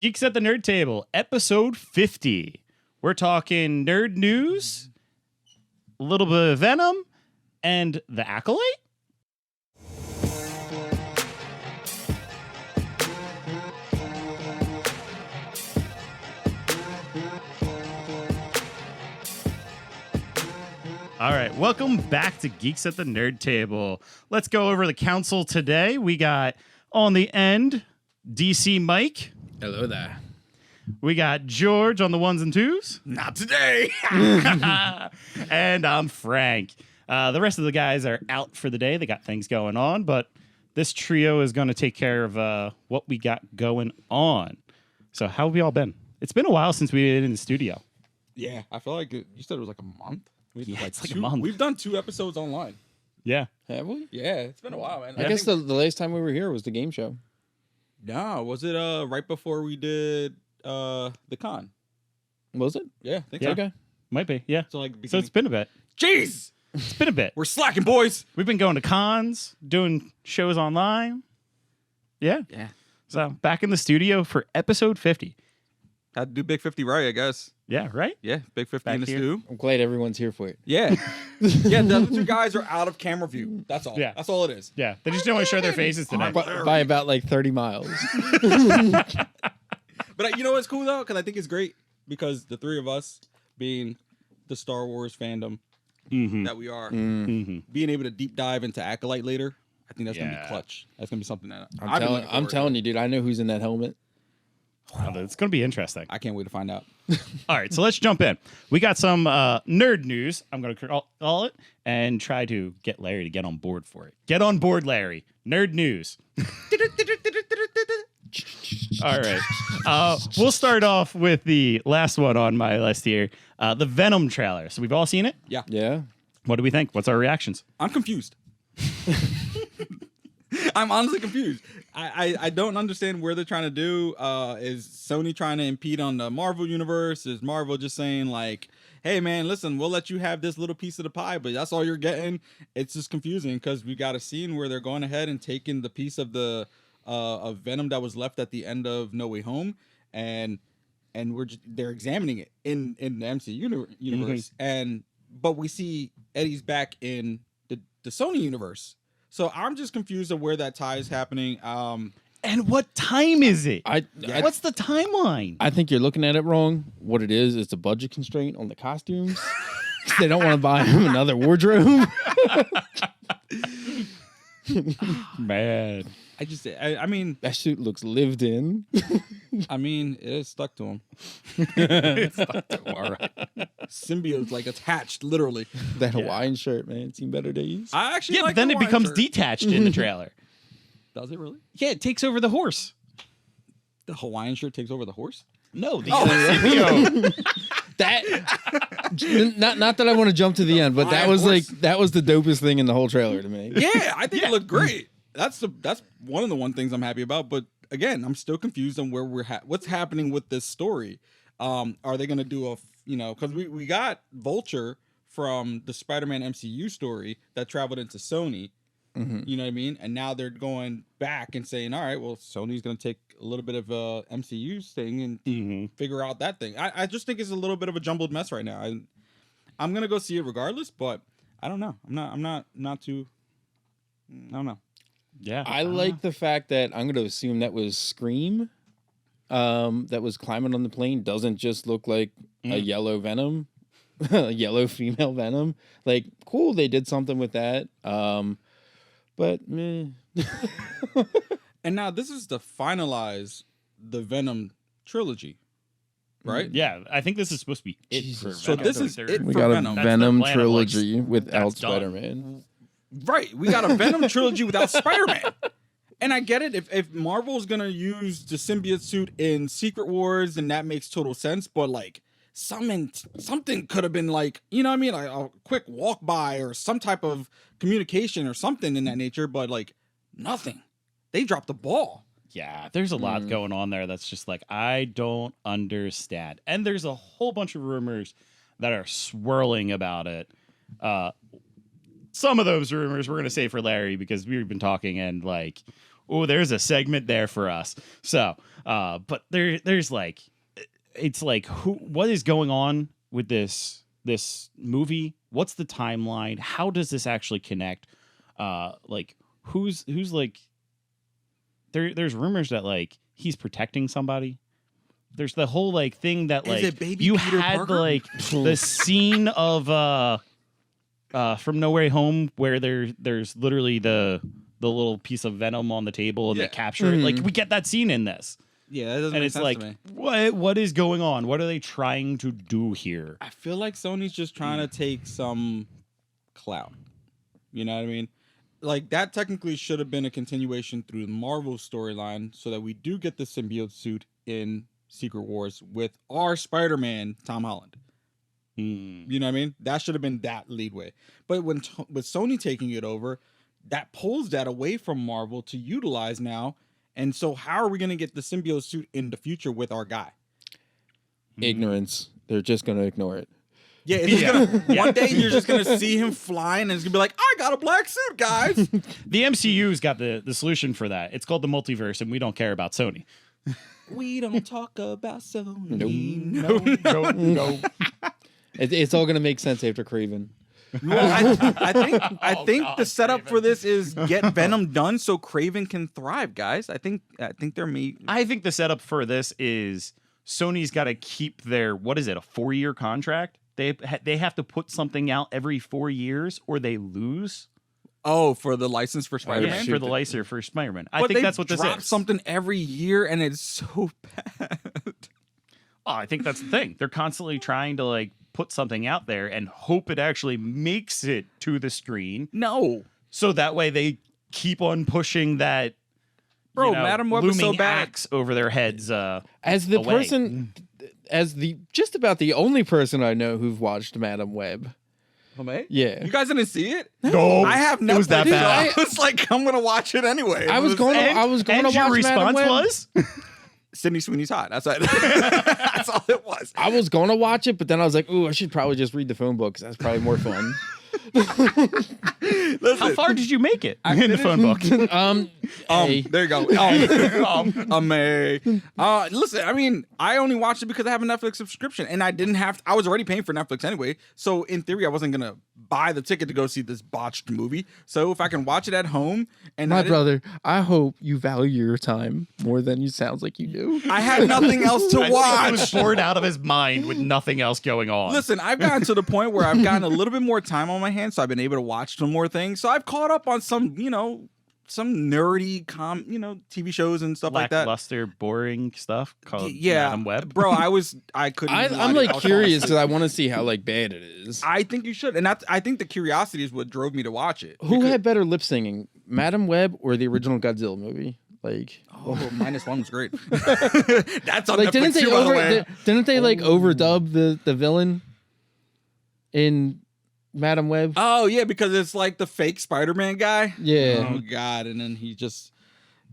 Geeks at the Nerd Table, episode 50. We're talking nerd news, a little bit of Venom, and the Acolyte. All right, welcome back to Geeks at the Nerd Table. Let's go over the council today. We got on the end, DC Mike. Hello there. We got George on the ones and twos. Not today. And I'm Frank. The rest of the guys are out for the day. They got things going on, but this trio is going to take care of what we got going on. So how have we all been? It's been a while since we've been in the studio. Yeah, I feel like you said it was like a month. It's like a month. We've done 2 episodes online. Yeah. Have we? Yeah, it's been a while, man. I guess the last time we were here was the game show. No, was it right before we did the con? Was it? Yeah, I think Yeah. so. Okay. Might be, yeah. So like, So it's been a bit. jeez, It's been a bit. we're slacking, boys. We've been going to cons, doing shows online. Yeah. Yeah, So back in the studio for episode 50. had to do Big 50 right, I guess. Yeah, right? Yeah, Big 50 Back in the here. stew. I'm glad everyone's here for it. Yeah, yeah. The other 2 guys are out of camera view. That's all. Yeah. That's all it is. Yeah. They just don't want to show their faces today. By about like 30 miles. But you know what's cool though? Because I think it's great because the 3 of us, being the Star Wars fandom Mm-hmm. that we are, Mm-hmm. being able to deep dive into Acolyte later, I think that's gonna Yeah. be clutch. That's gonna be something that I'm telling you, dude, I know who's in that helmet. Wow, it's going to be interesting. I can't wait to find out. All right, so let's jump in. We got some nerd news, I'm going to call it, and try to get Larry to get on board for it. Get on board, Larry. Nerd news. All right. We'll start off with the last one on my list here, the Venom trailer. So we've all seen it. Yeah. What do we think? What's our reactions? I'm confused. I'm honestly confused. I don't understand where they're trying to do. Is Sony trying to impede on the Marvel universe? Is Marvel just saying like, hey man, listen, we'll let you have this little piece of the pie, but that's all you're getting? It's just confusing because we got a scene where they're going ahead and taking the piece of the of Venom that was left at the end of No Way Home, and they're examining it in the MCU universe, but we see Eddie's back in the Sony universe. So I'm just confused of where that tie is happening. And what time is it? What's the timeline? I think you're looking at it wrong. What it is, it's a budget constraint on the costumes. They don't want to buy him another wardrobe. Man. I mean, That suit looks lived in. it is stuck to him. All right. Symbiote's like attached, literally. That Hawaiian shirt, man. Seen better days. I actually Yeah, like but then the it Hawaiian becomes shirt. detached in the trailer. Does it really? Yeah, it takes over the horse. The Hawaiian shirt takes over the horse? No, the That not that I want to jump to the end, but that was like that was the dopest thing in the whole trailer to me. Yeah, I think it looked great. That's one of the things I'm happy about. But again, I'm still confused on where what's happening with this story. Are they going to do because we got Vulture from the Spider-Man MCU story that traveled into Sony. Mm-hmm. You know what I mean? And now they're going back and saying, all right, well, Sony's going to take a little bit of MCU thing and figure out that thing. I just think it's a little bit of a jumbled mess right now. I'm going to go see it regardless, but I don't know. I'm not too, I don't know. Yeah. I like the fact that I'm going to assume that was Scream that was climbing on the plane doesn't just look like a yellow Venom, a yellow female Venom. Like, cool, they did something with that. But meh. And now this is to finalize the Venom trilogy, right? Yeah, I think this is supposed to be it for So Venom. this is it We for got a Venom. That's Venom their plan of, like, trilogy without that's done. Spider-Man. Right. We got a Venom trilogy without Spider-Man. And I get it. If Marvel's going to use the symbiote suit in Secret Wars, then that makes total sense. But like something could have been like, you know what I mean? Like a quick walk by or some type of communication or something in that nature. But like nothing. They dropped the ball. Yeah, there's a lot going on there that's just like, I don't understand. And there's a whole bunch of rumors that are swirling about it. Some of those rumors we're going to say for Larry because we've been talking and like, oh, there's a segment there for us. So, but there's like, it's like, what is going on with this movie? What's the timeline? How does this actually connect? Like, who's like, there's rumors that like he's protecting somebody. There's the whole like thing that like you Peter had Parker? Like the scene of From No Way Home where there's literally the little piece of venom on the table and they capture it. Like we get that scene in this. Yeah, that doesn't make sense to me. What is going on? What are they trying to do here? I feel like Sony's just trying to take some clout. You know what I mean? Like that technically should have been a continuation through the Marvel storyline so that we do get the symbiote suit in Secret Wars with our Spider-Man, Tom Holland. You know what I mean? That should have been that leadway. But with Sony taking it over, that pulls that away from Marvel to utilize now. And so how are we going to get the symbiote suit in the future with our guy? Ignorance. They're just going to ignore it. Yeah, it's gonna, one day you're just going to see him flying and it's going to be like, I got a black suit, guys. The MCU's got the solution for that. It's called the multiverse, and we don't care about Sony. We don't talk about Sony. No. It's all going to make sense after Kraven. Well, I think the setup for this is get Venom done so Kraven can thrive, guys. I think they're me. I think the setup for this is Sony's got to keep their, what is it, a 4-year contract? They have to put something out every 4 years or they lose. Oh, for the license for Spider-Man? Yeah, for the license for Spider-Man. I think that's what this is. Something every year and it's so bad. Oh, I think that's the thing. They're constantly trying to like put something out there and hope it actually makes it to the screen. No. So that way they keep on pushing that Madam Web was so bad axe over their heads. As the person, as the just about the only person I know who've watched Madam Web. Yeah. You guys didn't see it? No. I have Netflix. It was that bad. I was like, I'm gonna watch it anyway. I was going to watch your Madam response Web. was? Sydney Sweeney's hot. That's it. That's all it was. I was going to watch it, but then I was like, ooh, I should probably just read the phone book because that's probably more fun. Listen, how far did you make it in the phone book? There you go. Listen, I mean, I only watched it because I have a Netflix subscription, and I didn't have. I was already paying for Netflix anyway, so in theory, I wasn't gonna buy the ticket to go see this botched movie. So if I can watch it at home, and my brother, I hope you value your time more than you sounds like you do. I had nothing else to watch. He was bored out of his mind with nothing else going on. Listen, I've gotten to the point where I've gotten a little bit more time on my hands, so I've been able to watch some more things. So I've caught up on some, some nerdy TV shows and stuff like that. Lackluster, boring stuff called Madam Web. Bro, I couldn't. I'm like curious because I want to see how like bad it is. I think you should, and I think the curiosity is what drove me to watch it. Who had better lip singing, Madam Web or the original Godzilla movie? Like, -1 was great. That's on like, Netflix too, by the way. Didn't they like overdub the villain in Madam Web? Oh yeah, because it's like the fake Spider-Man guy. Yeah. Oh god, and then he just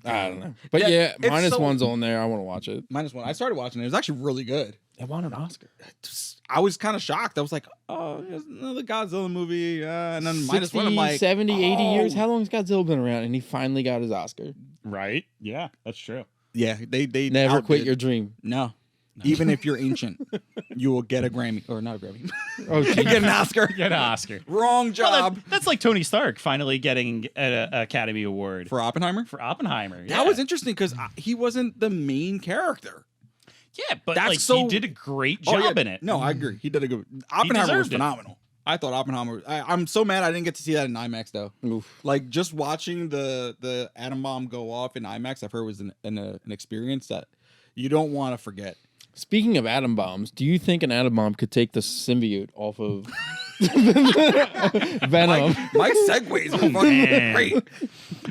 I don't know. But yeah, -1's on there. I want to watch it. -1. I started watching it. It was actually really good. It won an Oscar. I was kind of shocked. I was like, oh, there's another Godzilla movie. And then -1, I'm like 70, 80 years. How long has Godzilla been around? And he finally got his Oscar. Right? Yeah, that's true. Yeah, they never quit your dream. No. Even if you're ancient, you will get a Grammy. Or not a Grammy. Oh, get an Oscar. Get an Oscar. Wrong job. Well, that's like Tony Stark finally getting an Academy Award. For Oppenheimer? For Oppenheimer, yeah. That was interesting because he wasn't the main character. Yeah, but he did a great job in it. No, I agree. He did a good. Oppenheimer was phenomenal. I thought Oppenheimer. I'm so mad I didn't get to see that in IMAX though. Oof. Like just watching the atom bomb go off in IMAX, I've heard was an experience that you don't want to forget. Speaking of atom bombs, do you think an atom bomb could take the symbiote off of Venom? My segues are fucking great.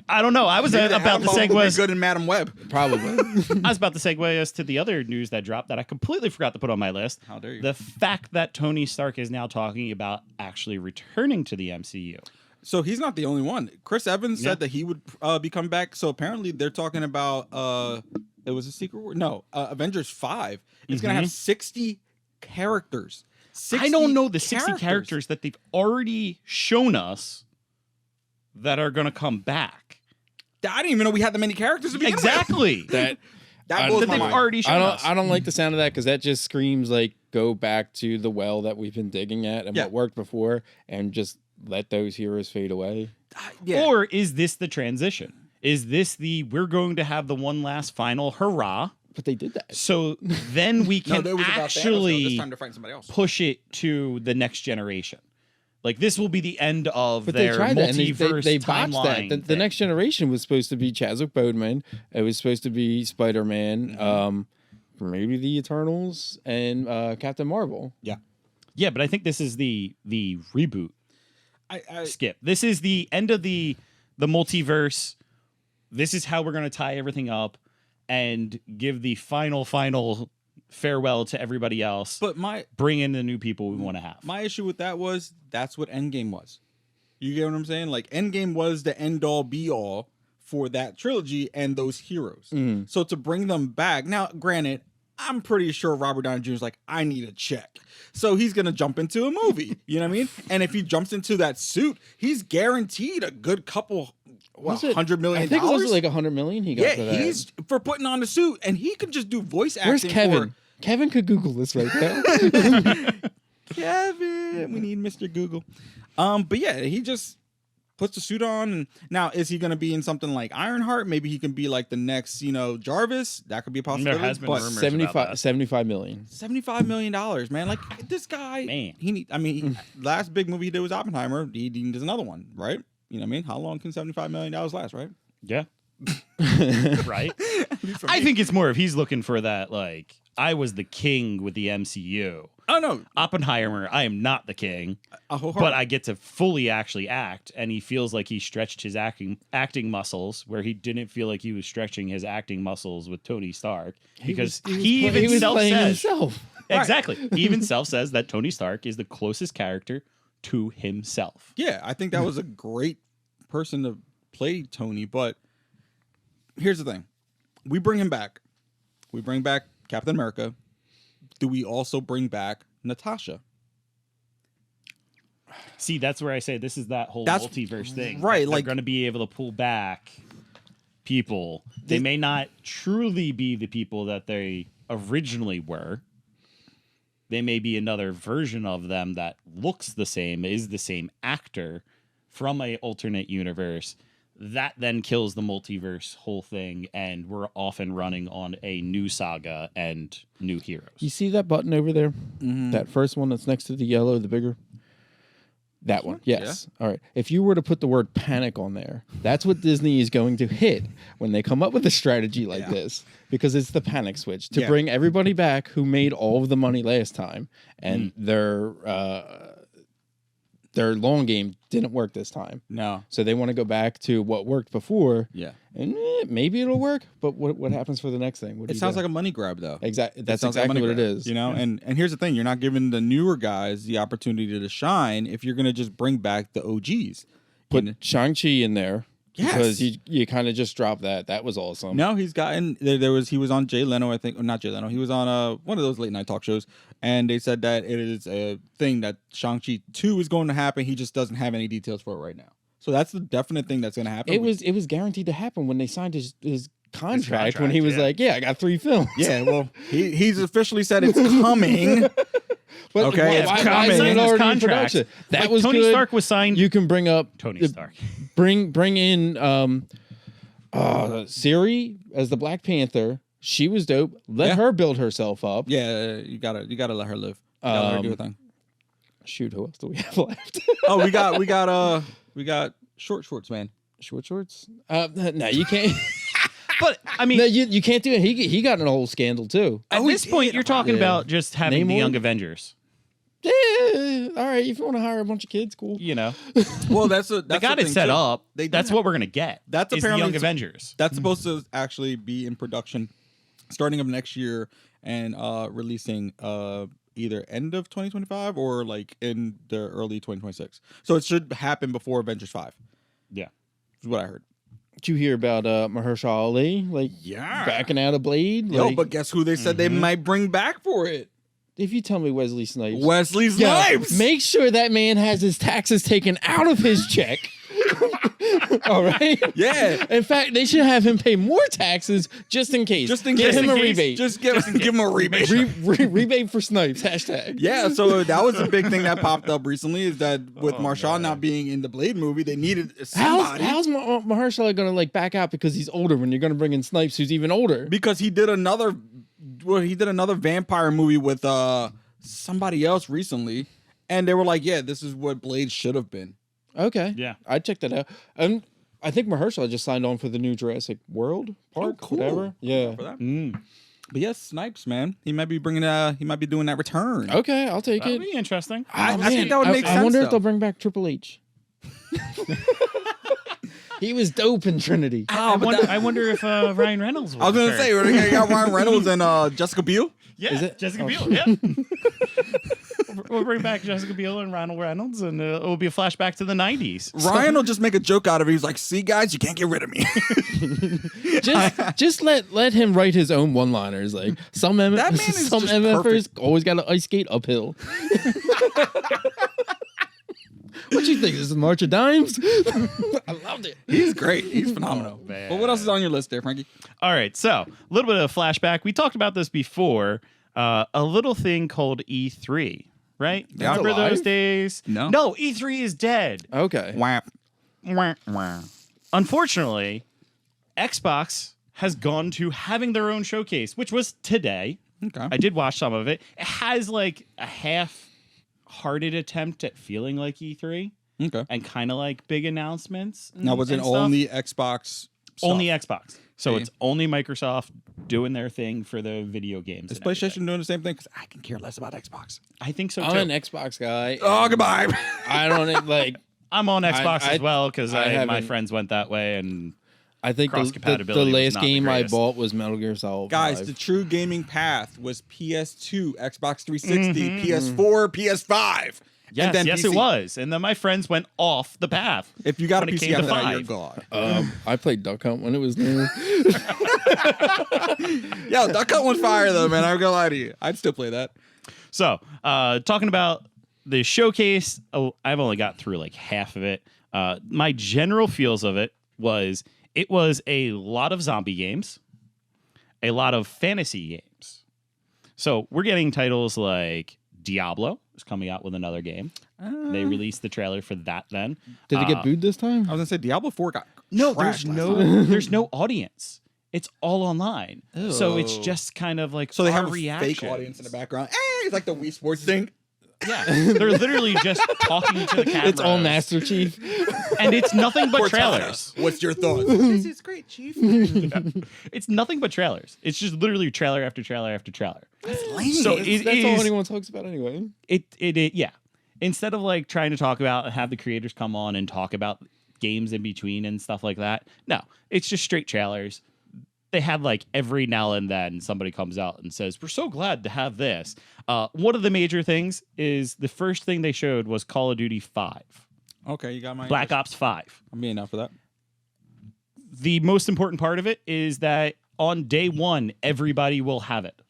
I don't know. I was about to segue. Good in Madam Web. Probably. I was about to segue us to the other news that dropped that I completely forgot to put on my list. How dare you? The fact that Tony Stark is now talking about actually returning to the MCU. So he's not the only one. Chris Evans said that he would be coming back. So apparently they're talking about it was a Secret War. No, Avengers 5. It's gonna have 60 characters. 60 I don't know the 60 characters that they've already shown us that are gonna come back. I didn't even know we had that many characters to begin with. Exactly. That That blows that my they've mind. already shown us. I don't like the sound of that because that just screams like go back to the well that we've been digging at and Yeah. what worked before and just let those heroes fade away. Yeah. Or is this the transition? Is this the we're going to have the one last final hurrah? But they did that. So then we no, can that was about Thanos, though. actually This time they're fighting somebody else. push it to the next generation. Like this will be the end of But they their tried that and multiverse they botched that. timeline. The thing. next generation was supposed to be Chadwick Boseman. It was supposed to be Spider-Man, maybe the Eternals, and Captain Marvel. Yeah, but I think this is the reboot I skip. This is the end of the multiverse. This is how we're going to tie everything up and give the final farewell to everybody else. but my Bring in the new people we want to have. my issue with that was that's what Endgame was. You get what I'm saying? Like Endgame was the end all be all for that trilogy and those heroes. So to bring them back now, granted, I'm pretty sure Robert Downey Jr. is like, I need a check. So he's going to jump into a movie. You know what I mean? And if he jumps into that suit, he's guaranteed a good couple, $100 million. I think it was like $100 million he got yeah, for that. he's for putting on the suit, and he can just do voice acting. Where's Kevin? For Kevin could Google this right now. Kevin, we need Mr. Google. But yeah, he just puts the suit on. And now, is he going to be in something like Ironheart? Maybe he can be like the next, Jarvis. That could be a possibility. has been but rumors. 75 million. $75 million, man. Like this guy, Man. last big movie he did was Oppenheimer. He does another one, right? You know what I mean? How long can $75 million last, right? Yeah. Right? I think it's more if he's looking for that, like, I was the king with the MCU. Oh, no. Oppenheimer, I am not the king, but I get to fully actually act, and he feels like he stretched his acting muscles where he didn't feel like he was stretching his acting muscles with Tony Stark because he even playing self-says. himself. Exactly. He even self-says that Tony Stark is the closest character to himself. Yeah, I think that was a great person to play Tony, but here's the thing. We bring him back. We bring back Captain America. Do we also bring back Natasha? See, that's where I say this is that whole That's multiverse thing. right, They're like- going to be able to pull back people. They may not truly be the people that they originally were. They may be another version of them that looks the same, is the same actor from a alternate universe. That then kills the multiverse whole thing, and we're off and running on a new saga and new heroes. You see that button over there? That first one that's next to the yellow, the bigger? That one. Yes. All right. If you were to put the word panic on there, that's what Disney is going to hit when they come up with a strategy like this, because it's the panic switch to bring everybody back who made all of the money last time, and their long game didn't work this time. No. So they want to go back to what worked before. Yeah. And maybe it'll work, but what happens for the next thing? It sounds like a money grab, though. Exactly. That's Sounds like exactly money what it grab, is. You know, and here's the thing: you're not giving the newer guys the opportunity to shine if you're going to just bring back the OGs. Put Shang-Chi in there. Yes. Because you kind of just dropped that. That was awesome. No, he's gotten he was on Jay Leno, I think, or not Jay Leno. He was on one of those late night talk shows, and they said that it is a thing that Shang-Chi 2 is going to happen. He just doesn't have any details for it right now. So that's the definite thing that's going to happen. It was guaranteed to happen when they signed his contract, when contract, he was yeah. like, "Yeah, I got 3 films." Yeah, well, he's officially said it's coming. But Okay, it's coming. is it Signed his already in contract. production? That Like, was Tony good. Stark was signed. You can bring up Tony Stark. Bring in Siri as the Black Panther. She was dope. Let her build herself up. Yeah, you gotta let her live. You gotta let her do a thing. Shoot, who else do we have left? Oh, we got shorts, man. Shorts. No, you can't. But I mean, No, you can't do it. He got in a whole scandal too. at this point, you're talking Yeah. about just having the Namor? Young Avengers. Yeah, all right. If you want to hire a bunch of kids, cool. You know, Well, they got it set up. They do That's have- what we're gonna get. That's is the apparently Young Avengers. That's supposed to actually be in production starting of next year and releasing either end of 2025 or like in the early 2026. So it should happen before Avengers 5. Yeah. Is what I heard. Did you hear about Mahershala Ali backing out of Blade? Yo, Like, but guess who they said they might bring back for it? if you tell me Wesley Snipes, Wesley yeah, Snipes. make sure that man has his taxes taken out of his check. All right. Yeah. In fact, they should have him pay more taxes just in case. Just in Give case. him a Just in case. rebate. Just give him a rebate. Rebate for Snipes. Hashtag. Yeah, so that was a big thing that popped up recently. Is that with Marshall not being in the Blade movie, they needed somebody. How's Mahershala gonna like back out because he's older when you're gonna bring in Snipes who's even older? Because he did another vampire movie with somebody else recently, and they were like, "Yeah, this is what Blade should have been." Okay. Yeah. I'd check that out. I think Mahershala just signed on for the new Jurassic World Park. cool. Whatever. Yeah. For that. But yes, Snipes, man, he might be doing that return. Okay, I'll take That'd it. be interesting. I think that would make sense. I wonder if though. they'll bring back Triple H. He was dope in Trinity. I wonder if Ryan Reynolds will I was gonna return. say, we're gonna got Ryan Reynolds and Jessica Biel. Yeah, Is it? Jessica Biel. Yeah. We'll bring back Jessica Biel and Ronald Reynolds, and it will be a flashback to the 90s. Ryan will just make a joke out of it. He's like, "See, guys, you can't get rid of me." Just let him write his own one-liners. Like some man is some just MFers always got to ice skate uphill. What you think? This is March of Dimes? I loved it. He's great. He's phenomenal. man. But what else is on your list there, Frankie? All right, so a little bit of a flashback. We talked about this before. A little thing called E3, right? That's Remember those alive? days? No. No, E3 is dead. Okay. Whap. Unfortunately, Xbox has gone to having their own showcase, which was today. Okay. I did watch some of it. It has like a half-hearted attempt at feeling like E3 Okay. and kind of like big announcements. Now, was it and stuff. only Xbox? Only stuff? Xbox? So Okay. it's only Microsoft doing their thing for the video games. Is and everything. PlayStation doing the same thing? Because I can care less about Xbox. I think so I'm too. an Xbox guy. Oh, goodbye. I don't like. I'm on Xbox I- as well because I my haven't- friends went that way, and I think the Cross-compatibility was last not the game I greatest. bought was Metal Gear Solid. Guys, 5. the true gaming path was PS2, Xbox 360, PS4, PS5. yes, and then yes, PC. it was. And then my friends went off the path. If you got a when it PC came to after that, you're 5. God. I played Duck Hunt when it was new. Yo, Duck Hunt was fire though, man. I'm not gonna lie to you. I'd still play that. So, talking about the showcase, I've only got through like half of it. My general feels of it was a lot of zombie games, a lot of fantasy games. So we're getting titles like Diablo is coming out with another game. They released the trailer for that then. Did it get booed this time? I was gonna say Diablo 4 got No, trashed last night. there's no audience. It's all online. So it's Ew. just kind of like So they our have a reactions. fake audience in the background. Hey, it's like the Wii Sports thing. Yeah, they're literally just talking to the camera. It's all Master Chief. and it's nothing but Cortana, trailers. What's your thoughts? This is great, Chief. It's nothing but trailers. It's just literally trailer after trailer after trailer. That's lame. So That's it all is anyone talks about anyway. yeah. Instead of like trying to talk about have the creators come on and talk about games in between and stuff like that. No, it's just straight trailers. They have like every now and then somebody comes out and says, "We're so glad to have this." One of the major things is the first thing they showed was Call of Duty 5. Okay, you got my Black Ops 5. I'm being out for that. The most important part of it is that on day one, everybody will have it.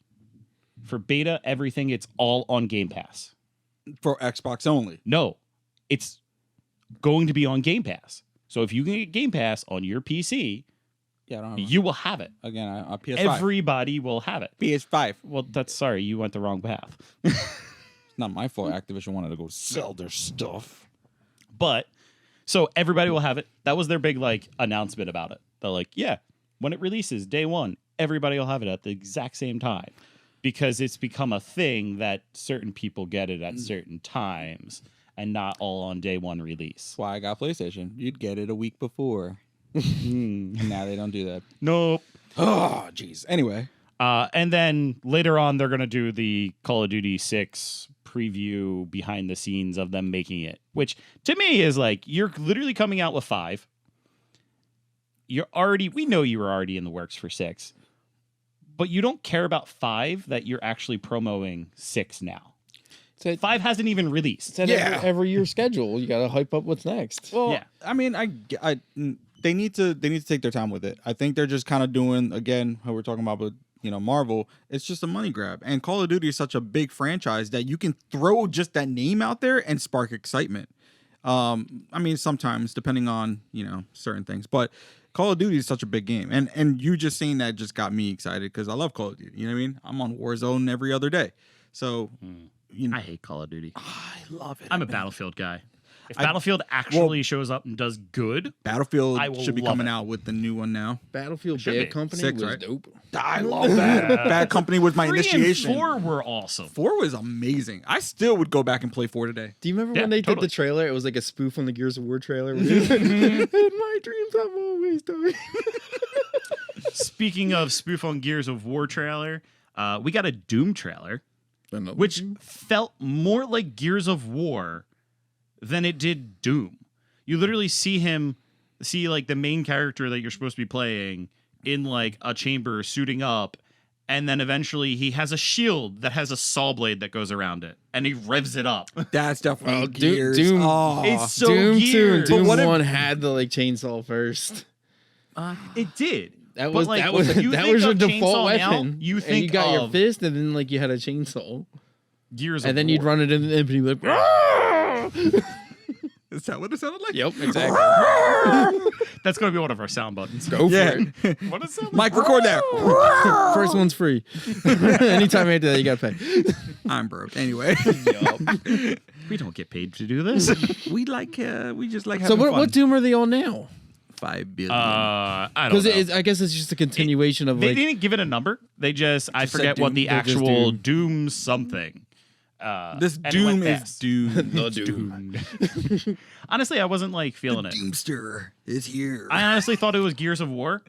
For beta, everything, it's all on Game Pass. For Xbox only. No, it's going to be on Game Pass. So if you can get Game Pass on your PC, Yeah, I don't have you will have it. again, PS5. Everybody will have it. PS5. Well, sorry, you went the wrong path. It's not my fault Activision wanted to go sell their stuff. But so everybody will have it. That was their big like announcement about it. They're like, yeah, when it releases day one, everybody will have it at the exact same time because it's become a thing that certain people get it at certain times and not all on day one release. That's why I got PlayStation. You'd get it a week before. Now they don't do that. Nope. Oh, jeez. Anyway. And then later on, they're going to do the Call of Duty 6 preview behind the scenes of them making it, which to me is like, you're literally coming out with 5. We know you were already in the works for 6, but you don't care about 5 that you're actually promoting 6 now. 5 hasn't even released. It's at Yeah. every year schedule. You got to hype up what's next. Well, Yeah. I mean, they need to take their time with it. I think they're just kind of doing, again, how we're talking about with, Marvel. It's just a money grab. And Call of Duty is such a big franchise that you can throw just that name out there and spark excitement. I mean, sometimes depending on certain things, but Call of Duty is such a big game, and you just saying that just got me excited because I love Call of Duty. You know what I mean? I'm on Warzone every other day, so I hate Call of Duty. I love it. I'm a Battlefield guy. If Battlefield actually shows up and does good, Battlefield I will should be love coming it. out with the new one now. Battlefield Should Bad be. Company 6, was right? dope. I love that. Bad Company was my 3 initiation. and 4 were awesome. 4 was amazing. I still would go back and play 4 today. Do you remember Yeah, when they totally. did the trailer? It was like a spoof on the Gears of War trailer. In my dreams, I'm always dying. Speaking of spoof on Gears of War trailer, we got a Doom trailer, which felt more like Gears of War than it did Doom. You literally see like the main character that you're supposed to be playing in like a chamber suiting up, and then eventually he has a shield that has a saw blade that goes around it, and he revs it up. That's definitely Oh, Gears. Doom. Oh. It's so Doom 2 and Gears. Doom what if- 1 had the like chainsaw first. It did. That But, was like, that was you that think was your of default chainsaw now, weapon. you and think you got your of fist, and then like you had a chainsaw, Gears of and then War. you'd run it in the and be like, "Rah!" Is that what it sounded like? Yep, exactly. That's going to be one of our sound buttons. Go for Yeah. it. What is that? Mike, record that. First one's free. Anytime after that, you gotta pay. I'm broke. Anyway. We don't get paid to do this. we just like So having fun. what Doom are they on now? 5 billion. I don't Because know. I guess it's just a continuation of They like. didn't give it a number. They just I Just said forget what Doom. the They're just actual Doom. Doom something. This and it Doom went is fast. Doom. the Doom. Honestly, I wasn't like feeling it. Doomster is here. I honestly thought it was Gears of War,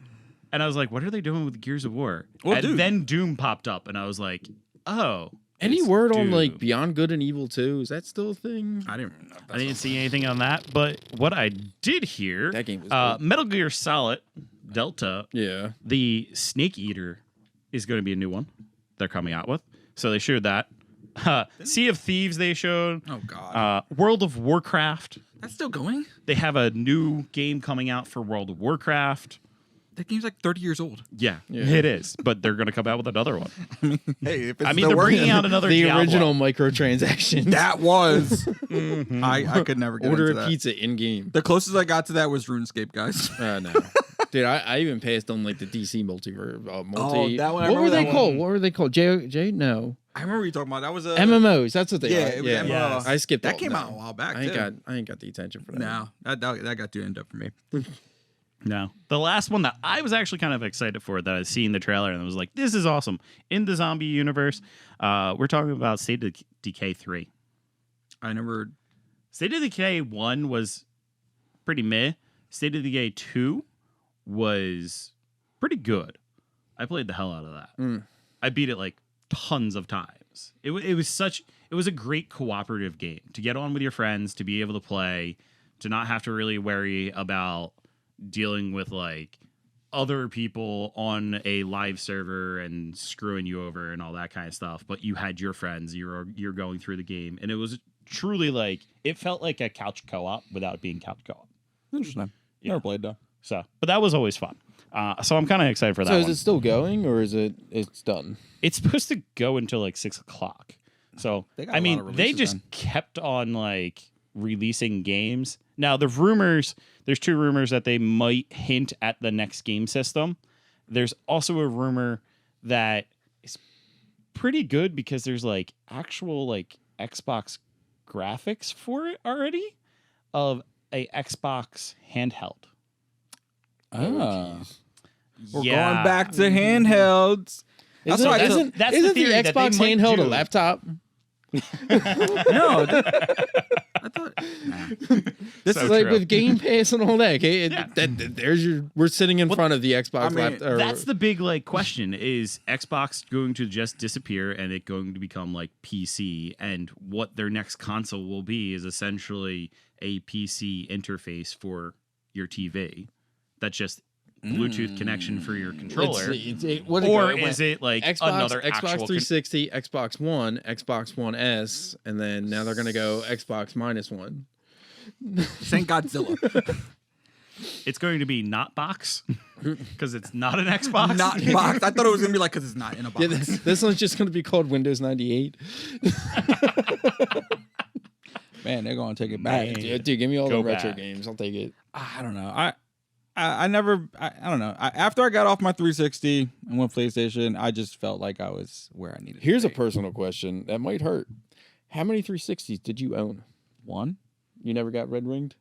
and I was like, "What are they doing with Gears of War?" Well, and dude. then Doom popped up, and I was like, "Oh." Any it's word on Doom. like Beyond Good and Evil 2? Is that still a thing? I didn't know. I didn't see anything on that, but what I did hear, That game was dope. Metal Gear Solid Delta, Yeah. the Snake Eater is going to be a new one they're coming out with. So they showed that. Sea of Thieves they showed. Oh God. World of Warcraft. That's still going? They have a new game coming out for World of Warcraft. That game's like 30 years old. Yeah, Yeah. it is. But they're going to come out with another one. Hey, if it's I mean, still they're working, bringing out another The Diablo. original microtransactions. that was. I could never get Order into a that. pizza in game. The closest I got to that was RuneScape, guys. No. Dude, I even passed on like the DC multiverse. Multi. that one, I What were remember they that called? one. What were they called? J? No. I remember what you talking about. That was a MMOs. That's what they Yeah, are. it was Yeah. MMO. Yes. I skipped That all came that. out a while back. I ain't too. got the attention for that. No, that got too end up for me. No. The last one that I was actually kind of excited for that I seen the trailer and I was like, this is awesome. In the zombie universe, we're talking about State of Decay 3. I never. State of Decay 1 was pretty meh. State of Decay 2 was pretty good. I played the hell out of that. I beat it like tons of times. It was a great cooperative game to get on with your friends, to be able to play, to not have to really worry about dealing with like other people on a live server and screwing you over and all that kind of stuff. But you had your friends, you're going through the game, and it was truly like it felt like a couch co-op without it being couch co-op. Interesting. Yeah. Never played though. So, but that was always fun. So I'm kind of excited for that. So is one. it still going or is it's done? It's supposed to go until like 6 o'clock. So They got I a lot mean, of they releases just then. kept on like releasing games. Now the rumors, there's 2 rumors that they might hint at the next game system. There's also a rumor that is pretty good because there's like actual like Xbox graphics for it already of a Xbox handheld. Ah. We're Yeah. going back to handhelds. That's Isn't, why I that's- isn't, that's the isn't the theory that they Xbox might handheld a do. laptop? No, I thought This So is like true. with Game Pass and all that. Okay, Yeah. there's your. We're sitting in front of the Xbox I mean, laptop. That's the big like question: is Xbox going to just disappear and it going to become like PC? And what their next console will be is essentially a PC interface for your TV. That's just Bluetooth connection for your controller, or is it like Xbox, another Xbox actual 360, Xbox One, Xbox One S, and then now they're gonna go Xbox -1. Saint Godzilla. It's going to be not box because it's not an Xbox. Not box. I thought it was gonna be like because it's not in a box. Yeah, this one's just gonna be called Windows 98. Man, they're gonna take it back. Man. Dude, give me all Go the retro back. games. I'll take it. I don't know. I don't know. After I got off my 360 and went PlayStation, I just felt like I was where I needed Here's to a be. personal question that might hurt. How many 360s did you own? One? You never got red ringed?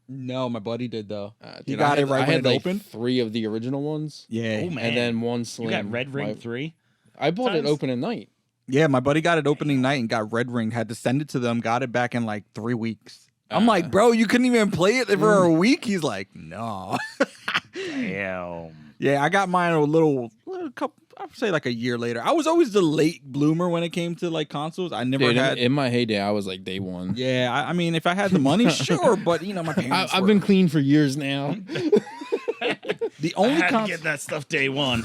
No, my buddy did though. Dude, got it right I when had it like opened? 3 of the original ones. Yeah. Oh, man. And then one slim. You got Red Ring My- 3? I bought it times? opening night. Yeah, my buddy got it opening night and got red ringed. Had to send it to them. Got it back in like 3 weeks. I'm like, bro, you couldn't even play it for a week. He's like, no. Damn. Yeah, I got mine a little couple. I'd say like a year later. I was always the late bloomer when it came to like consoles. I never Dude, had. in my heyday, I was like day one. Yeah, I mean, if I had the money, sure, but you know, my parents. I've were- been clean for years now. the I only had to console. get that stuff day one.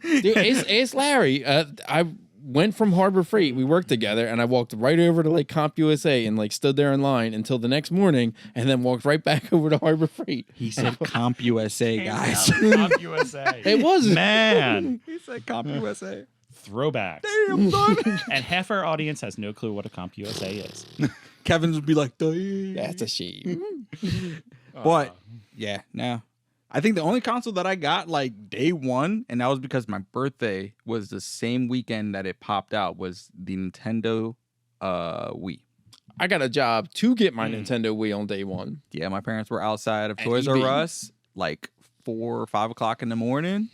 Dude, ask Larry. I went from Harbor Freight. We worked together, and I walked right over to like Comp USA and like stood there in line until the next morning, and then walked right back over to Harbor Freight. He said Comp USA, guys. Comp USA. It was Man. He said Comp USA. Throwbacks. Damn, son. And half our audience has no clue what a Comp USA is. Kevin would be like, "Damn." That's a shame. But yeah, no. I think the only console that I got like day one, and that was because my birthday was the same weekend that it popped out, was the Nintendo Wii. I got a job to get my Nintendo Wii on day one. Yeah, my parents were outside of At Toys EB. R Us like 4 or 5 o'clock in the morning.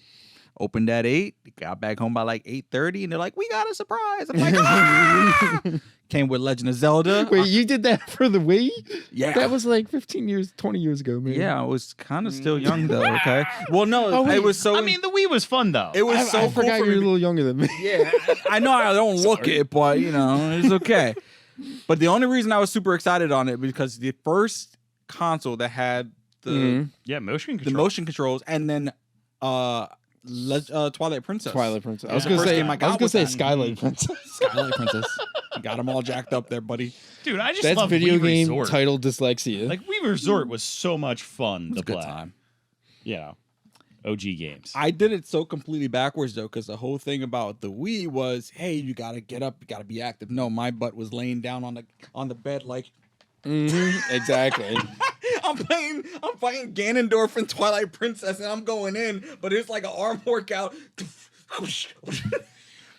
Opened at 8, got back home by like 8:30, and they're like, "We got a surprise." I'm like, "Ah!" Came with Legend of Zelda. Wait, you did that for the Wii? Yeah. That was like 15 years, 20 years ago, man. Yeah, I was kind of still young though. Okay. Well, no, Oh, wait. it was so. I mean, the Wii was fun, though. it was I so cool forgot for you're a me. little younger than me. Yeah, I know I don't look it, but you know it's okay. But the only reason I was super excited on it because the first console that had the Yeah, motion the control. motion controls, and then Twilight Princess. Twilight Princess. I Yeah. was gonna First say, game I I got was gonna was say that. Skylight Princess. Skylight Princess. Got them all jacked up there, buddy. Dude, I just That's love video Wii game Resort. titled dyslexia. Like, Wii Resort was so much fun It was to a good play. time. Yeah. OG games. I did it so completely backwards though, because the whole thing about the Wii was, hey, you gotta get up, you gotta be active. No, my butt was laying down on the bed like Exactly. I'm fighting Ganondorf and Twilight Princess, and I'm going in, but it's like an arm workout.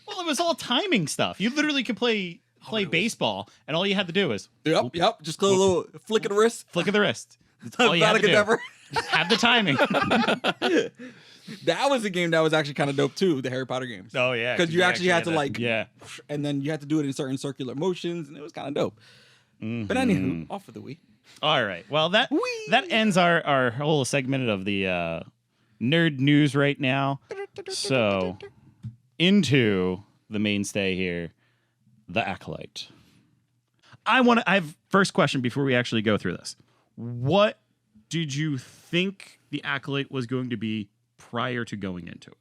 Well, it was all timing stuff. You literally could play baseball, and all you had to do is Yep. Just a little flick of the wrist. flick of the wrist. That's all you had to do. Never. Have the timing. That was a game that was actually kind of dope too, the Harry Potter games. Oh, yeah. Because you actually had to like, Yeah. and then you had to do it in certain circular motions, and it was kind of dope. But anywho, off of the Wii. All right. Well, that Whee! that ends our whole segment of the nerd news right now. So, into the mainstay here, the Acolyte. I have first question before we actually go through this. What did you think the Acolyte was going to be prior to going into it?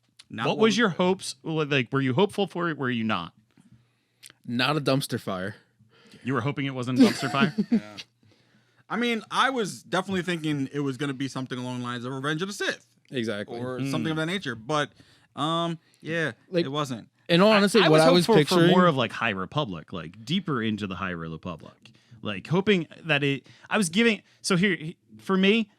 What was your hopes? Like, were you hopeful for it? Were you not? Not a dumpster fire. You were hoping it wasn't dumpster fire? I mean, I was definitely thinking it was going to be something along the lines of Revenge of the Sith Exactly. or something of that nature. But, yeah, Like- it wasn't. In all honesty, what I was hopeful for picturing more of like High Republic, like deeper into the High Republic, like hoping that I was giving. So here, for me,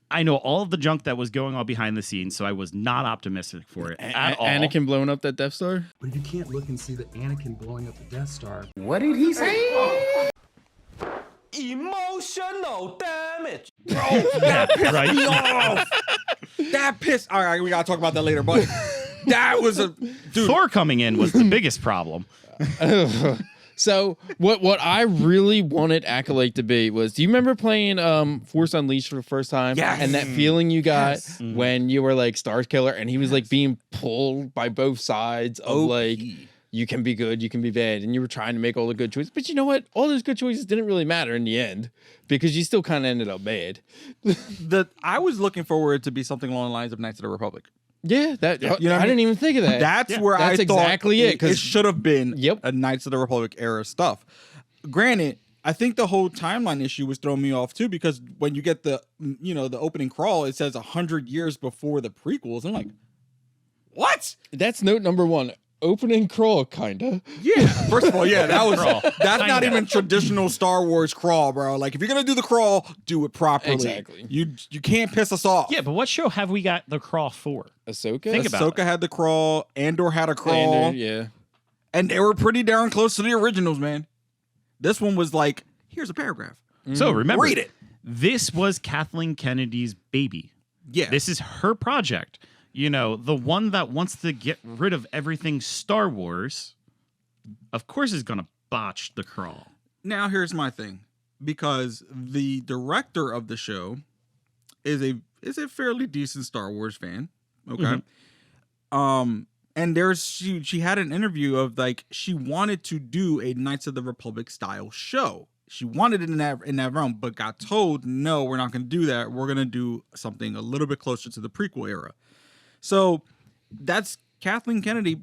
I know all of the junk that was going on behind the scenes, so I was not optimistic for it at all. Anakin blowing up that Death Star. But you can't look and see the Anakin blowing up the Death Star. Emotional damage. Yeah, right? That pissed. All right, we got to talk about that later. But that was a dude. Thor coming in was the biggest problem. So what I really wanted Acolyte to be was, do you remember playing Force Unleashed for the first time? Yes. And that feeling you got when you were like Star Killer and he was like being pulled by both sides of like, you can be good, you can be bad, and you were trying to make all the good choices. But you know what? All those good choices didn't really matter in the end because you still kind of ended up bad. I was looking forward to be something along the lines of Knights of the Republic. Yeah, that You know what I I mean? didn't even think of that. That's where That's I thought exactly it, 'cause- it should have been Yep. a Knights of the Republic era stuff. Granted, I think the whole timeline issue was throwing me off too, because when you get the the opening crawl, it says 100 years before the prequels. I'm like, what? That's note number one. opening crawl, kinda. Yeah. First of all, yeah, Crawl. that's not even traditional Star Wars crawl, bro. Like if you're gonna do the crawl, do it properly. Exactly. You can't piss us off. Yeah, but what show have we got the crawl for? Ahsoka. Think about Ahsoka had the crawl. Andor had a crawl. Andor, yeah. And they were pretty darn close to the originals, man. This one was like, here's a paragraph. So remember, Read it. this was Kathleen Kennedy's baby. Yeah. This is her project. You know, the one that wants to get rid of everything Star Wars, of course, is going to botch the crawl. Now here's my thing, because the director of the show is a fairly decent Star Wars fan. Okay. And she had an interview of like she wanted to do a Knights of the Republic style show. She wanted it in that realm, but got told, no, we're not going to do that. We're going to do something a little bit closer to the prequel era. So that's Kathleen Kennedy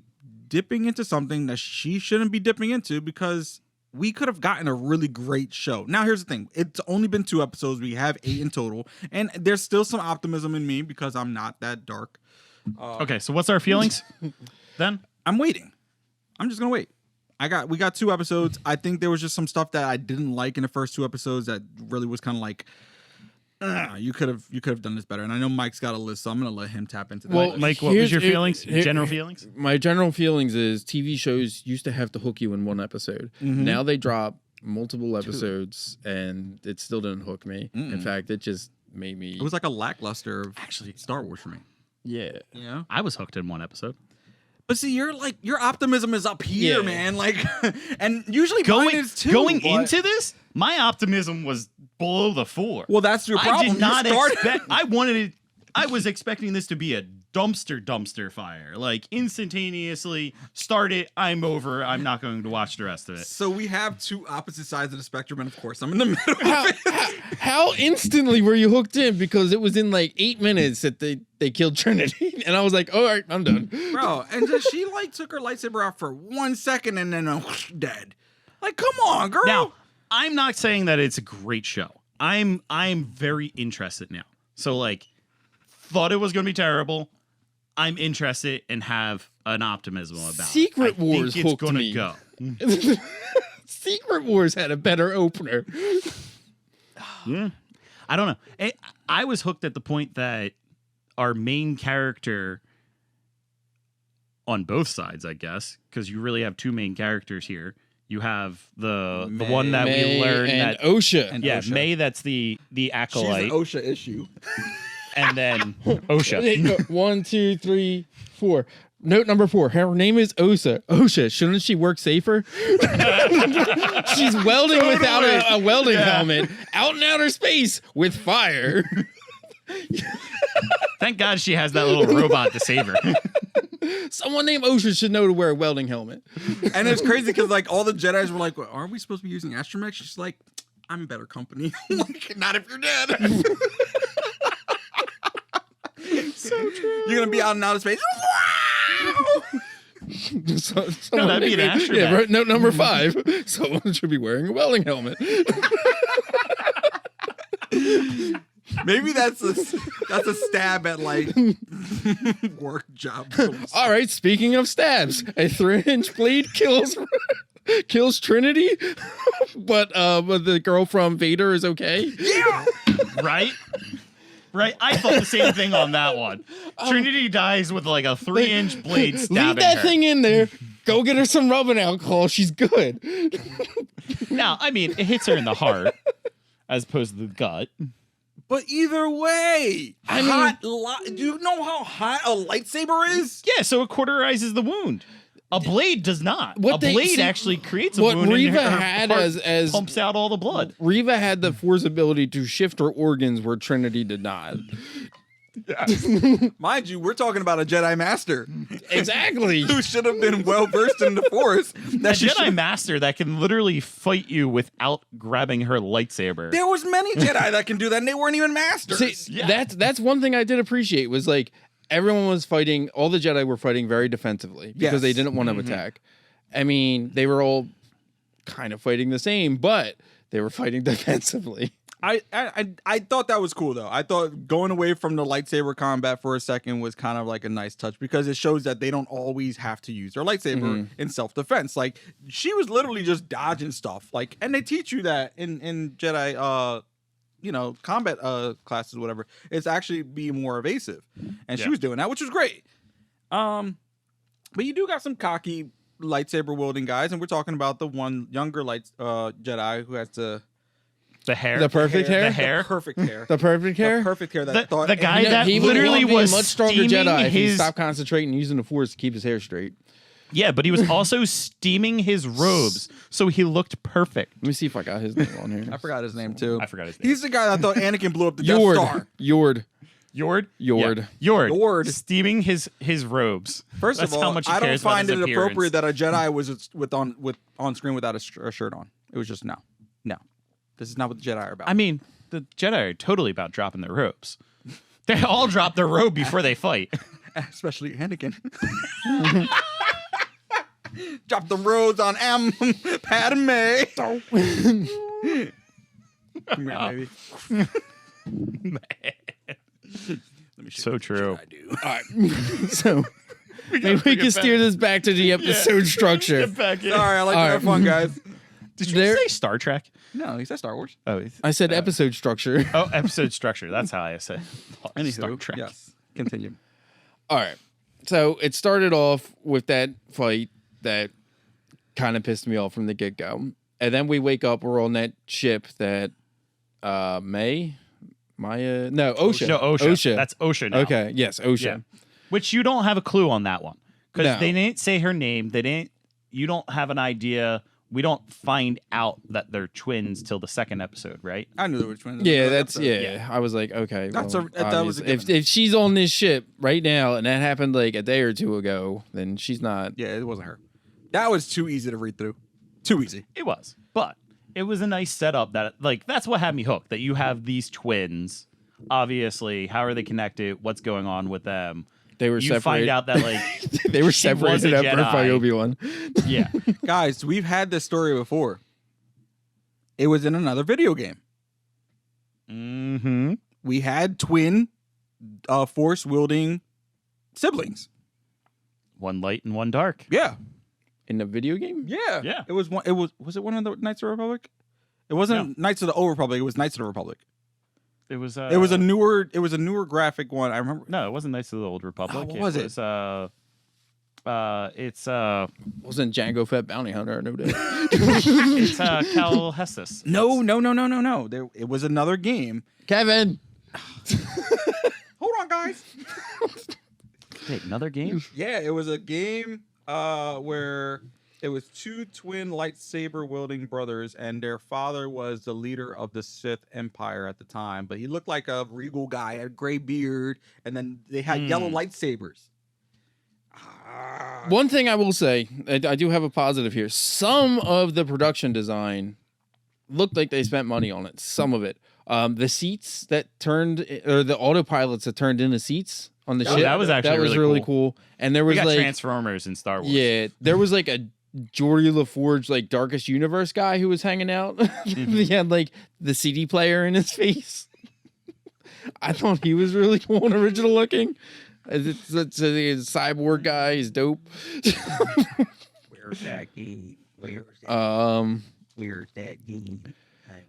dipping into something that she shouldn't be dipping into, because we could have gotten a really great show. Now, here's the thing. It's only been 2 episodes. We have 8 in total. And there's still some optimism in me because I'm not that dark. Okay, so what's our feelings then? I'm waiting. I'm just going to wait. We got 2 episodes. I think there was just some stuff that I didn't like in the first 2 episodes that really was kind of like, you could have done this better. And I know Mike's got a list, so I'm going to let him tap into that. Well, Mike, what was your feelings? General feelings? My general feelings is TV shows used to have to hook you in one episode. Now they drop multiple episodes, and it still didn't hook me. In fact, it just made me. It was like a lackluster of actually Star Wars for me. Yeah. Yeah. I was hooked in 1 episode. But see, your optimism is up here, Yeah. man. Like, and usually mine is too. Going but- into this, my optimism was below the 4. well, that's your problem. I did not You started- expect. I was expecting this to be a dumpster fire. Like instantaneously start it. I'm over. I'm not going to watch the rest of it. So we have 2 opposite sides of the spectrum, and of course, I'm in the middle. How instantly were you hooked in? Because it was in like 8 minutes that they killed Trinity, and I was like, all right, I'm done. Bro, and then she like took her lightsaber out for 1 second and then dead. Like, come on, girl. Now, I'm not saying that it's a great show. I'm very interested now. So like, thought it was going to be terrible. I'm interested and have an optimism about Secret it. Wars I think it's hooked gonna me. go. Secret Wars had a better opener. Yeah. I don't know. I was hooked at the point that our main character on both sides, I guess, because you really have 2 main characters here. You have the one that May we learned and that OSHA. And yeah, OSHA. May, that's the She's acolyte, an OSHA issue. and then OSHA. 1, 2, 3, 4. Note number 4. Her name is OSHA. Shouldn't she work safer? She's welding without a welding helmet out in outer space with fire. Thank God she has that little robot to save her. Someone named OSHA should know to wear a welding helmet. And it's crazy because like all the Jedis were like, well, aren't we supposed to be using astromech? She's like, I'm better company. Like, not if you're dead. So true. You're gonna be out in outer space. No, that'd be an astromech. Yeah, right, note number 5. Someone should be wearing a welding helmet. Maybe that's a stab at like work job. All right, speaking of stabs, a 3-inch blade kills Trinity, but the girl from Vader is okay. Yeah. Right? Right? I thought the same thing on that one. Trinity dies with like a 3-inch blade stabbing Leave that her. thing in there. Go get her some rubbing alcohol. She's good. Now, I mean, it hits her in the heart as opposed to the gut. But either way, do you know how hot a lightsaber is? Yeah, so it cauterizes the wound. A blade does not. What A blade actually creates a what wound. Reva and her had heart as pumps out all the blood. Reva had the Force ability to shift her organs where Trinity did not. Mind you, we're talking about a Jedi Master Exactly. who should have been well versed in the Force. A That she Jedi should- Master that can literally fight you without grabbing her lightsaber. There was many Jedi that can do that, and they weren't even masters. See, Yeah. that's one thing I did appreciate was like everyone was fighting. All the Jedi were fighting very defensively because Yes. they didn't want to attack. I mean, they were all kind of fighting the same, but they were fighting defensively. I thought that was cool though. I thought going away from the lightsaber combat for a second was kind of like a nice touch because it shows that they don't always have to use their lightsaber in self-defense. Like she was literally just dodging stuff. Like, and they teach you that in Jedi combat classes, whatever. It's actually be more evasive. And she was doing that, which was great. But you do got some cocky lightsaber wielding guys, and we're talking about the one younger Jedi who has the hair, the perfect hair, the perfect hair, the perfect hair, the perfect hair. That the guy that he literally would be was a much stronger steaming Jedi if he his stopped concentrating using the Force to keep his hair straight. Yeah, but he was also steaming his robes, so he looked perfect. Let me see if I got his name on here. I forgot his name too. I forgot his name. He's the guy that thought Anakin blew up the Death Star. Yord. Yord. Yord. Steaming his robes. First That's of how all, much he I don't cares about find his it appearance. appropriate that a Jedi was on screen without a shirt on. It was just no. This is not what the Jedi are about. I mean, the Jedi are totally about dropping their robes. They all drop their robe before they fight. Especially Anakin. Drop the robes on Padme. Come here, baby. So true. All right. So maybe we can steer this back to the episode structure. Sorry, I like to have fun, guys. Did you say Star Trek? No, he said Star Wars. Oh, I said episode structure. Oh, episode structure. That's how I said Anywho, Star Trek. Yes. Continue. All right. So it started off with that fight that kind of pissed me off from the get-go. And then we wake up, we're on that ship that Osha. No, Osha. That's Osha now. Okay, yes, Osha. Yeah. Which you don't have a clue on that one. Because No. they didn't say her name. You don't have an idea. We don't find out that they're twins till the second episode, right? I knew they were twins. Yeah, I was like, okay. That was a given. if she's on this ship right now and that happened like a day or two ago, then she's not. Yeah, it wasn't her. That was too easy to read through. Too easy. It was. But it was a nice setup that's what had me hooked, that you have these twins. Obviously, how are they connected? What's going on with them? They were You separated. find out that like they were she was separated a at birth by Jedi. Obi-Wan. Yeah. Guys, we've had this story before. It was in another video game. Mm-hmm. We had twin force wielding siblings. One light and one dark. Yeah. In the video game? Yeah. Yeah. It was one. Was it one of the Knights of the Republic? It wasn't Knights of the Old Republic. It was Knights of the Republic. It was It was a newer graphic one. I remember. No, it wasn't Knights of the Old Republic. what was it? It's Wasn't Jango Fett Bounty Hunter? I know that. it's Cal Hestus. No. It was another game. Kevin. Hold on, guys. Wait, another game? Yeah, it was a game where it was two twin lightsaber wielding brothers, and their father was the leader of the Sith Empire at the time. But he looked like a regal guy, had a gray beard, and then they had yellow lightsabers. One thing I will say, I do have a positive here. Some of the production design looked like they spent money on it. Some of it. The seats that turned, or the autopilots that turned into seats on the ship. That was actually really cool. And there was we got like Transformers in Star Wars. Yeah, there was like a Geordie LaForge, like Darkest Universe guy who was hanging out. He had like the CD player in his face. I thought he was really cool and original looking. It's a cyborg guy. He's dope. Where's that game? Where's that game?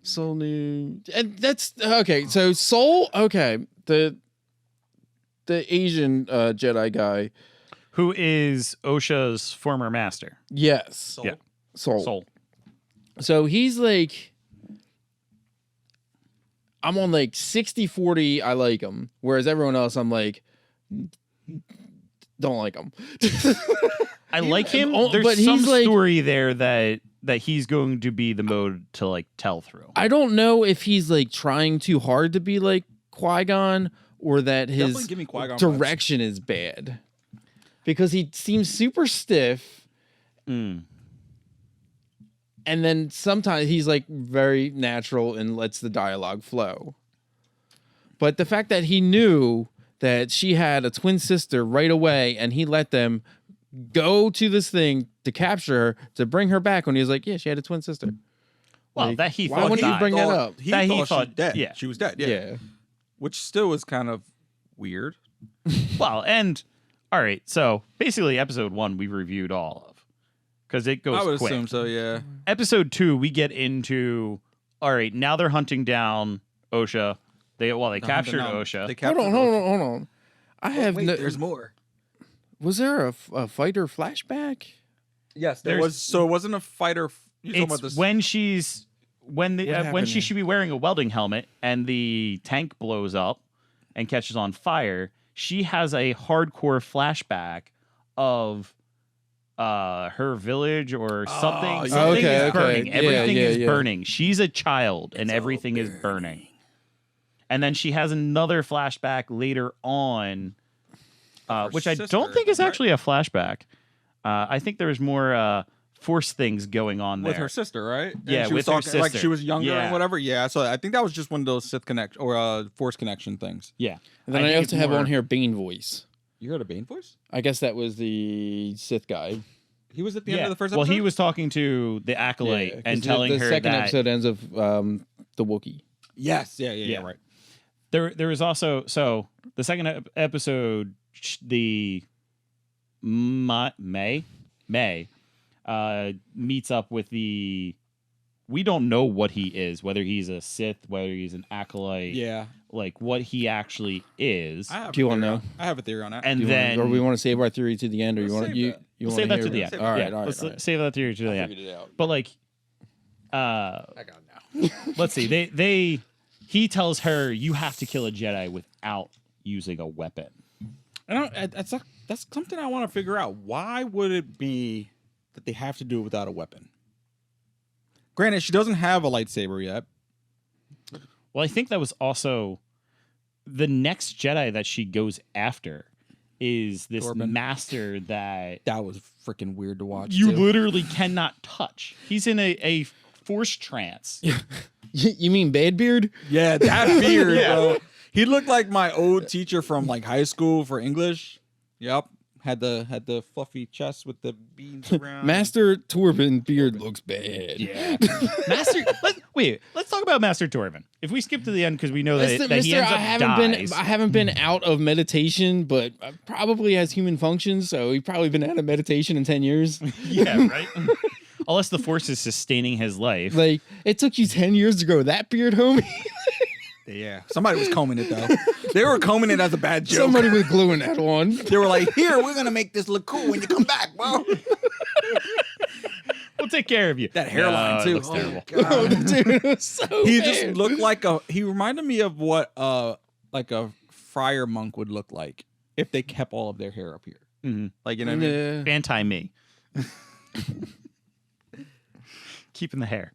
Soul New, and that's okay. So Soul, okay. The Asian Jedi guy, Who is Osha's former master? yes, Yeah. Soul. So he's like, I'm on like 60-40. I like him, whereas everyone else, I'm like, don't like him. I like him. Oh, There's but some he's like- story there that he's going to be the mode to like tell through. I don't know if he's like trying too hard to be like Qui-Gon or that Definitely his give me Qui-Gon vibes. direction is bad because he seems super stiff. Mm. And then sometimes he's like very natural and lets the dialogue flow. But the fact that he knew that she had a twin sister right away and he let them go to this thing to capture her, to bring her back when he was like, yeah, she had a twin sister. Well, Like, that he why thought wouldn't you died. bring that up? He That he thought she thought- dead. yeah. She was dead. Yeah. Yeah. Which still was kind of weird. Well, and all right, so basically, episode 1 we reviewed all of because it goes I would quick. assume so. Yeah. Episode 2 we get into. All right, now they're hunting down Osha. They captured Osha. They captured Hold on. I have Wait, no. there's more. Was there a fighter flashback? Yes, there There's- was. So it wasn't a fighter. You're talking about It's this. when she's when the What when happened she there? should be wearing a welding helmet and the tank blows up and catches on fire. She has a hardcore flashback of her village or something. Something okay, is okay. burning. Yeah, Everything yeah, is yeah. burning. She's a child and everything is burning. And then she has another flashback later on, Of her which I sister, don't think is right? actually a flashback. I think there's more force things going on with there. her sister, right? And Yeah, she was with her talking, like sister. she was younger Yeah. and whatever. Yeah, so I think that was just one of those Sith connect or Force connection things. Yeah. And then I think have it's to have more- on here Bane voice. You heard a Bane voice? I guess that was the Sith guy. He was at the end of the first episode. Well, he was talking to the Acolyte Yeah, 'cause and telling the her second that episode ends of the Wookiee. Yes. Yeah. Yeah. Right. there was also the second episode, the May meets up with the. We don't know what he is, whether he's a Sith, whether he's an Acolyte, Yeah. like what he actually is. I have Do you a wanna theory know? on- I have a theory on that. And Do you then or we want to save our theory to the end, or you Let's want save you? that. You we'll wanna save that hear to the what- end. All right, Yeah, all right, let's all right. save that theory to the I end. figured it out. But like, I got it now. let's see. He tells her you have to kill a Jedi without using a weapon. That's something I want to figure out. Why would it be that they have to do it without a weapon? Granted, she doesn't have a lightsaber yet. Well, I think that was also the next Jedi that she goes after is this Corbin. master that That was freaking weird to watch. you too. literally cannot touch. He's in a force trance. You mean Badbeard? Yeah, that beard, Yeah. bro. He looked like my old teacher from like high school for English. Yep. Had the fluffy chest with the beads around. Master Torben beard looks bad. Yeah. Master, let's talk about Master Torvin. If we skip to the end because we know that, Mister, that he ends up dies. I haven't been out of meditation, but probably has human functions, so he's probably been out of meditation in 10 years. Yeah, right. Unless the force is sustaining his life. Like, it took you 10 years to grow that beard, homie. Yeah. Somebody was combing it though. They were combing it as a bad joke. Somebody was gluing that on. They were like, "Here, we're gonna make this look cool when you come back, bro." We'll take care of you. That hairline No, it too. looks terrible. Oh, dude, it was so He bad. just looked like he reminded me of what like a friar monk would look like if they kept all of their hair up here. Mhm. Like, you know what I mean? Yeah. Anti-me. Keeping the hair.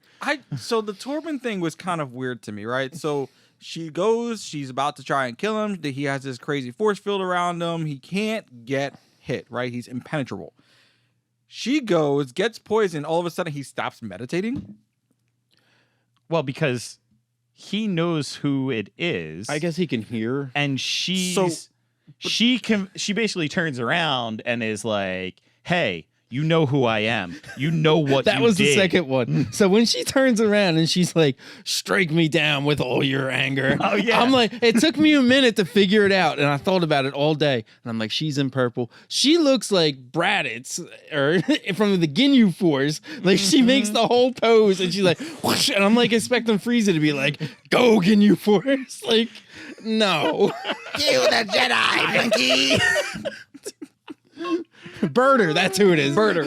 So the Torben thing was kind of weird to me, right? So she goes, she's about to try and kill him. He has this crazy force field around him. He can't get hit, right? He's impenetrable. She goes, gets poisoned. All of a sudden, he stops meditating. Well, because he knows who it is. I guess he can hear. And she basically turns around and is like, "Hey, you know who I am. You know what That you was did." the second one. So when she turns around and she's like, "Strike me down with all your anger." Oh, yeah. I'm like, it took me a minute to figure it out, and I thought about it all day. And I'm like, she's in purple. She looks like Braddock's or from the Ginyu Force. Like she makes the whole pose, and she's like, whoosh, and I'm like expecting Frieza to be like, "Go Ginyu Force!" Like, no. Kill the Jedi, Frankie. Birder, that's who it is. Birder.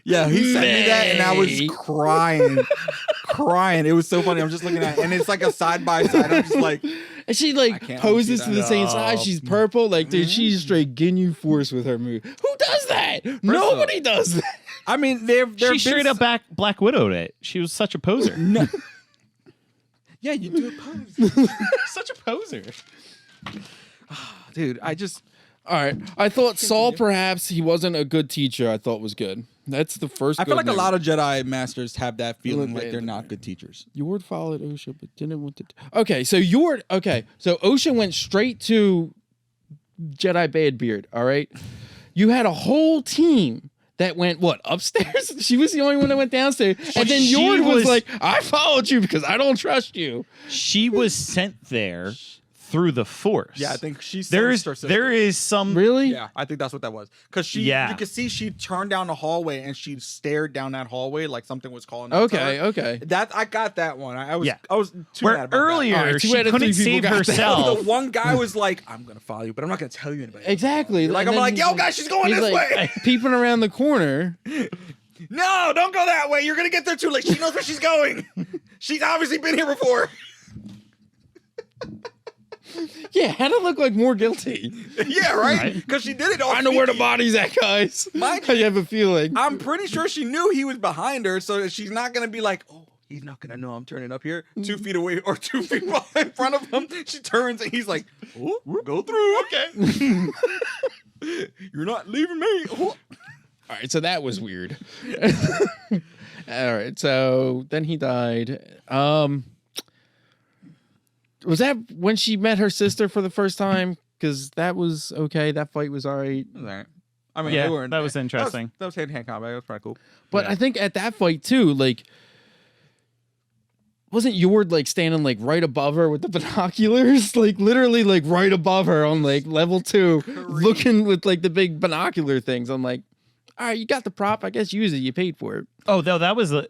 Yeah, he sent me that, and I was May. crying. It was so funny. I'm just looking at it, and it's like a side by side. I'm just like, And she I like can't poses unsee to the that. same side. She's purple. Like, dude, she's straight Ginyu Force with her move. Who does that? Nobody does that. I mean, they're She straight up Black Widowed it. She was such a poser. No. Yeah, you do a pose, Such a poser. dude. I just All right. I thought Saul, perhaps he wasn't a good teacher. I thought was good. That's the first. I feel like a lot of Jedi masters have that feeling look like they're bad. not good teachers. Yord followed Osha, but didn't want to. Okay, so Yord. Okay, so Osha went straight to Jedi Badbeard. All right, you had a whole team that went upstairs. She was the only one that went downstairs, and then she Yord was was- like, "I followed you because I don't trust you." She was sent there through the Force. Yeah, I think she There is some Really? Yeah, I think that's what that was. Because you could see she turned down the hallway and she stared down that hallway like something was calling out to her. Okay. That I got that one. I was too where mad about earlier All right, 2 she out of 3 couldn't people save got that. herself. The one guy was like, "I'm gonna follow you, but I'm not gonna tell you anybody." Exactly. Like And I'm then like, he's "Yo, guys, she's going he's this like, way." peeping around the corner. No, don't go that way. You're gonna get there too late. She knows where she's going. She's obviously been here before. Yeah, Hannah looked like more guilty. Yeah, right. Because she did it all. I know where the sneaky. body's at, guys. Mind I have a feeling. I'm pretty sure she knew he was behind her, so she's not gonna be like, "Oh, he's not gonna know I'm turning up here 2 feet away or 2 feet in front of him." She turns and he's like, "Oh, go through, okay." You're not leaving me. Oh. All right, so that was weird. All right, so then he died. Was that when she met her sister for the first time? Because that was okay. That fight was all right. All right. I mean, Yeah, they weren't, that was interesting. That was hand-to-hand combat. That was pretty cool. But I think at that fight too, like, wasn't Yord like standing like right above her with the binoculars, like literally like right above her on like level 2, looking with like the big binocular things? I'm like, all right, you got the prop. I guess use it. You paid for it. Oh, no, that was the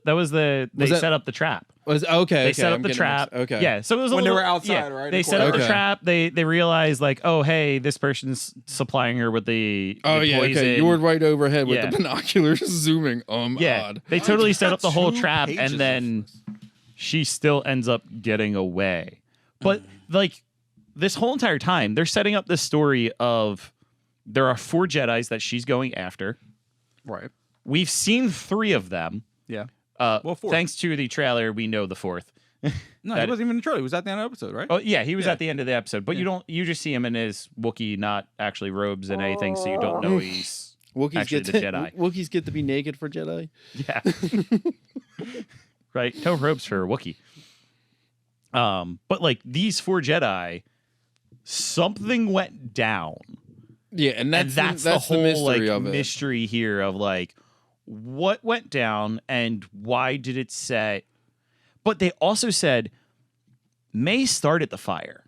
they that- set up the trap. Was okay. They set up the trap. Okay. Yeah, so it was a When they little- were outside, yeah, right? They In set the up the corner. trap. They realized like, oh, hey, this person's supplying her with the Oh the yeah. poison. Okay. Yord right overhead with Yeah. the binoculars zooming. Yeah, Odd. they totally set up the whole 2 trap, pages and of then this. she still ends up getting away. But like this whole entire time, they're setting up this story of there are 4 Jedis that she's going after. Right. We've seen 3 of them. Yeah. Well, 4. thanks to the trailer, we know the 4th. No, That- he wasn't even in the trailer. He was at the end of the episode, right? Oh yeah, he was Yeah. at the end of the episode, but you just see him in his Wookiee, not actually robes and anything, so you don't know he's Wookiees actually get the to, Jedi. Wookiees get to be naked for Jedi. Yeah. Right? No robes for a Wookiee. But like these 4 Jedi, something went down. Yeah, and And that's that's the whole mystery like of it. mystery here of like what went down and why did it say. But they also said May started the fire.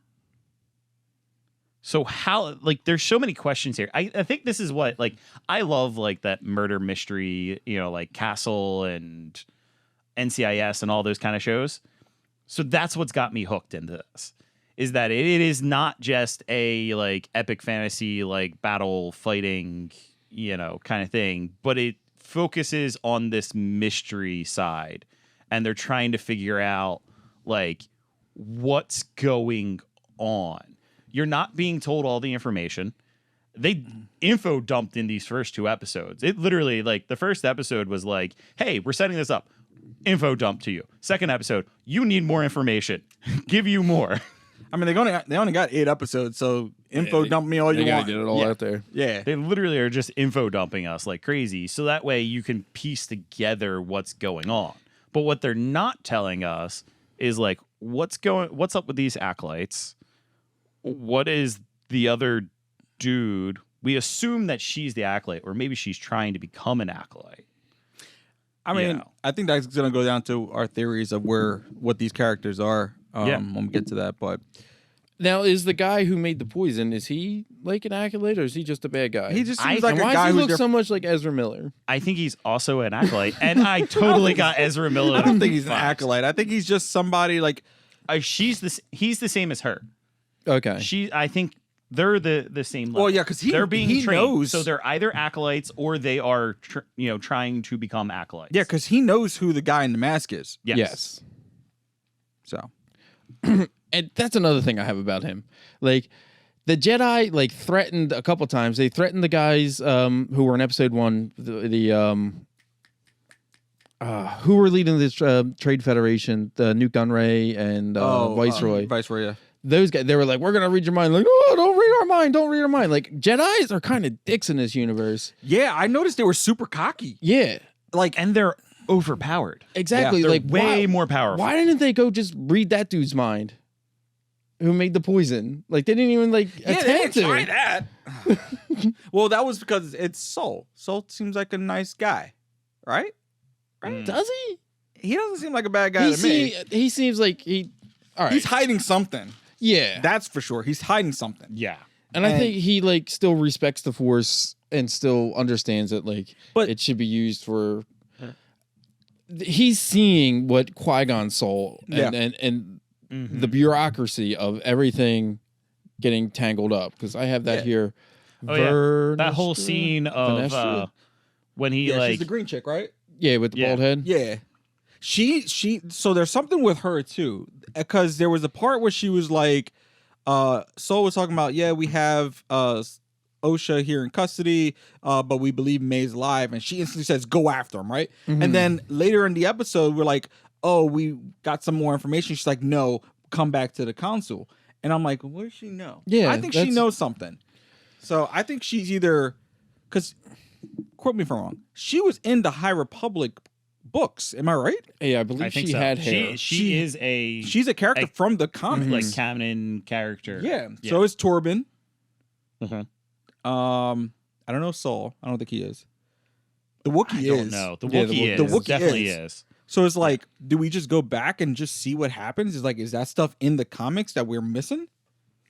So how like there's so many questions here. I think this is what like I love like that murder mystery, like Castle and NCIS and all those kind of shows. So that's what's got me hooked into this. Is that it is not just a like epic fantasy like battle fighting, kind of thing, but it focuses on this mystery side and they're trying to figure out like what's going on. You're not being told all the information. They info dumped in these first 2 episodes. It literally like the first episode was like, hey, we're setting this up. Info dump to you. Second episode, you need more information. Give you more. I mean, they only got 8 episodes, so info dump me all You you gotta want. get it all Yeah. out there. Yeah. They literally are just info dumping us like crazy. So that way you can piece together what's going on. But what they're not telling us is like what's up with these acolytes? What is the other dude? We assume that she's the acolyte, or maybe she's trying to become an acolyte. I mean, I think that's going to go down to our theories of what these characters are when we get to that. But Now, is the guy who made the poison, is he like an acolyte or is he just a bad guy? he just I- seems like and a why guy does he who's look there. so much like Ezra Miller? I think he's also an acolyte, and I totally got Ezra Miller. I don't think he's an vibes. acolyte. I think he's just somebody like. He's the same as her. Okay. I think they're the same level. Well, yeah, because they're being he trained, knows. so they're either acolytes or they are trying to become acolytes. Yeah, because he knows who the guy in the mask is. yes. So And that's another thing I have about him. Like, the Jedi, like, threatened a couple times. They threatened the guys who were in episode 1, who were leading this trade federation, the Newt Gunray and Viceroy. Viceroy, yeah. Those guys, they were like, we're going to read your mind. Like, no, don't read our mind. Don't read our mind. Like, Jedis are kind of dicks in this universe. Yeah, I noticed they were super cocky. Yeah. Like, And they're overpowered. Exactly. They're like, way why, more powerful. why didn't they go just read that dude's mind? who made the poison. Like, they didn't even like Yeah, they attempt didn't to. try that. Well, that was because it's Soul. Soul seems like a nice guy, right? Does he? He doesn't seem like a bad guy to me. He seems like he. All right. He's hiding something. Yeah. That's for sure. He's hiding something. Yeah. And I think he like still respects the Force and still understands that like But- it should be used for. He's seeing what Qui-Gon saw and the bureaucracy of everything getting tangled up, because I have that here. Oh, yeah. That whole scene of when he Yeah, like she's the green chick, right? Yeah, with the bald head. Yeah. She so there's something with her too, because there was a part where she was like, Soul was talking about, yeah, we have Osha here in custody, but we believe May's alive, and she instantly says, go after him, right? And then later in the episode, we're like, oh, we got some more information. She's like, no, come back to the council. And I'm like, what does she know? Yeah, I think she knows something. So I think she's either, because, quote me if I'm wrong, she was in the High Republic books. Am I right? Yeah, I believe I think she so. had hair. She is a She's a character from the comics. like canon character. Yeah. So is Torben. Mhm. I don't know Saul. I don't think he is. The Wookiee I don't is. know. The Yeah, Wookiee the is. Wookiee Definitely is. is. So it's like, do we just go back and just see what happens? Is that stuff in the comics that we're missing?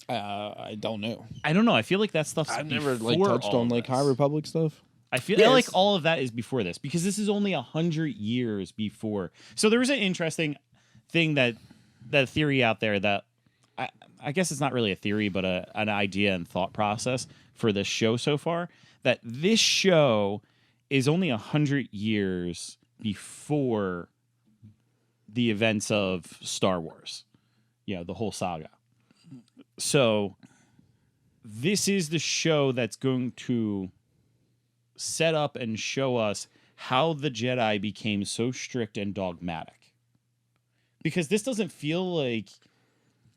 I don't know. I don't know. I feel like that stuff's I've never like before touched all on of like this. High Republic stuff. I feel Yes. like all of that is before this, because this is only 100 years before. So there was an interesting thing that theory out there that I guess it's not really a theory, but an idea and thought process for this show so far, that this show is only 100 years before the events of Star Wars, the whole saga. So this is the show that's going to set up and show us how the Jedi became so strict and dogmatic. Because this doesn't feel like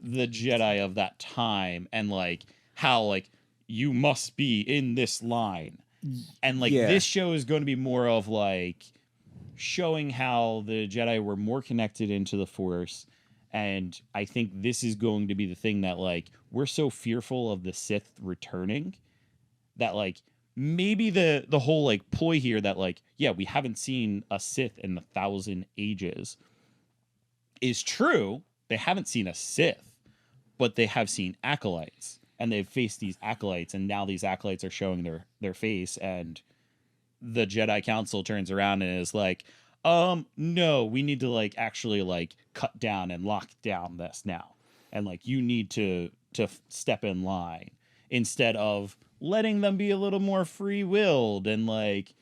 the Jedi of that time, and like how like you must be in this line. And like this show is going to be more of like showing how the Jedi were more connected into the Force. And I think this is going to be the thing that like we're so fearful of the Sith returning that like maybe the whole like ploy here that like, yeah, we haven't seen a Sith in 1,000 ages is true. They haven't seen a Sith, but they have seen acolytes, and they've faced these acolytes, and now these acolytes are showing their face, and the Jedi Council turns around and is like, no, we need to like actually like cut down and lock down this now. And like you need to step in line instead of letting them be a little more free-willed and like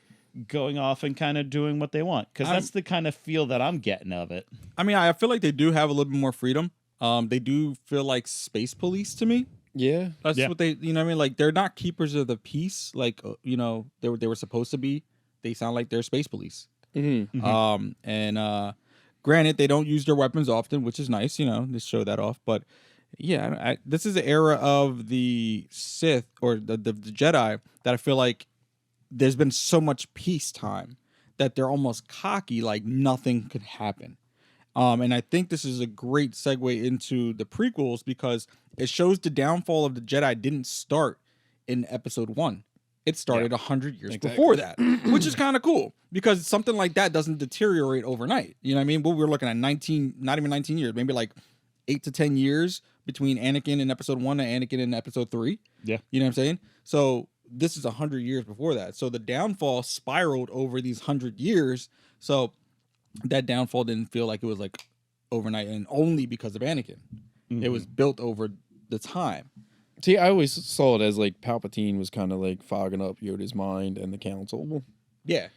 going off and kind of doing what they want. Because that's the kind of feel that I'm getting of it. I mean, I feel like they do have a little bit more freedom. They do feel like space police to me. Yeah. That's what they, you know what I mean? Like, they're not keepers of the peace, like, they were supposed to be. They sound like they're space police. And granted, they don't use their weapons often, which is nice, to show that off. But yeah, this is the era of the Sith or the Jedi that I feel like there's been so much peacetime that they're almost cocky, like nothing could happen. And I think this is a great segue into the prequels because it shows the downfall of the Jedi didn't start in episode 1. It started 100 years before that, which is kind of cool because something like that doesn't deteriorate overnight. You know what I mean? But we're looking at not even 19 years, maybe like 8 to 10 years between Anakin in episode 1 and Anakin in episode 3. Yeah. You know what I'm saying? So this is 100 years before that. So the downfall spiraled over these 100 years. So that downfall didn't feel like it was like overnight and only because of Anakin. It was built over the time. See, I always saw it as like Palpatine was kind of like fogging up Yoda's mind and the council. Yeah.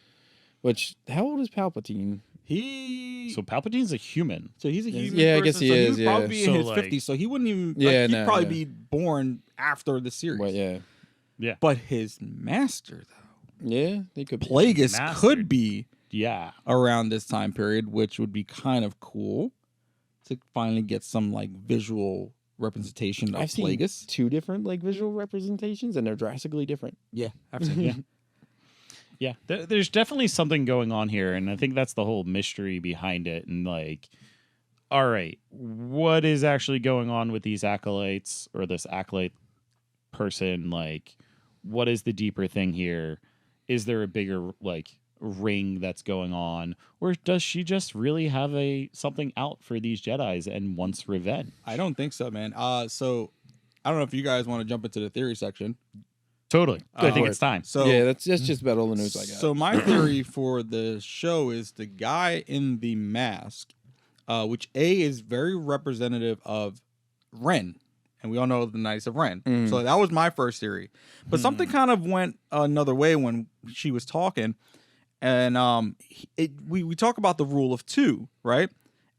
Which, how old is Palpatine? So Palpatine's a human. So he's a human. Yeah, I person, guess he so is, He would probably yeah. be in So, his like- 50s, so he wouldn't even. Yeah, he'd no, probably yeah. be born after the series. But yeah. Yeah. But his master, though, Yeah, they could be. Plagueis, Master. could be Yeah. around this time period, which would be kind of cool to finally get some like visual representation of I've seen Plagueis. 2 different like visual representations and they're drastically different. Yeah, absolutely. Yeah. There's definitely something going on here. And I think that's the whole mystery behind it. And like, all right, what is actually going on with these acolytes or this acolyte person? Like, what is the deeper thing here? Is there a bigger like ring that's going on, or does she just really have something out for these Jedis and wants revenge? I don't think so, man. So I don't know if you guys want to jump into the theory section. Totally. I think for it's it. time. So yeah, that's just about all the news I got. So my theory for the show is the guy in the mask, which is very representative of Ren, and we all know the Knights of Ren. So that was my first theory. But something kind of went another way when she was talking, and we talk about the rule of two, right?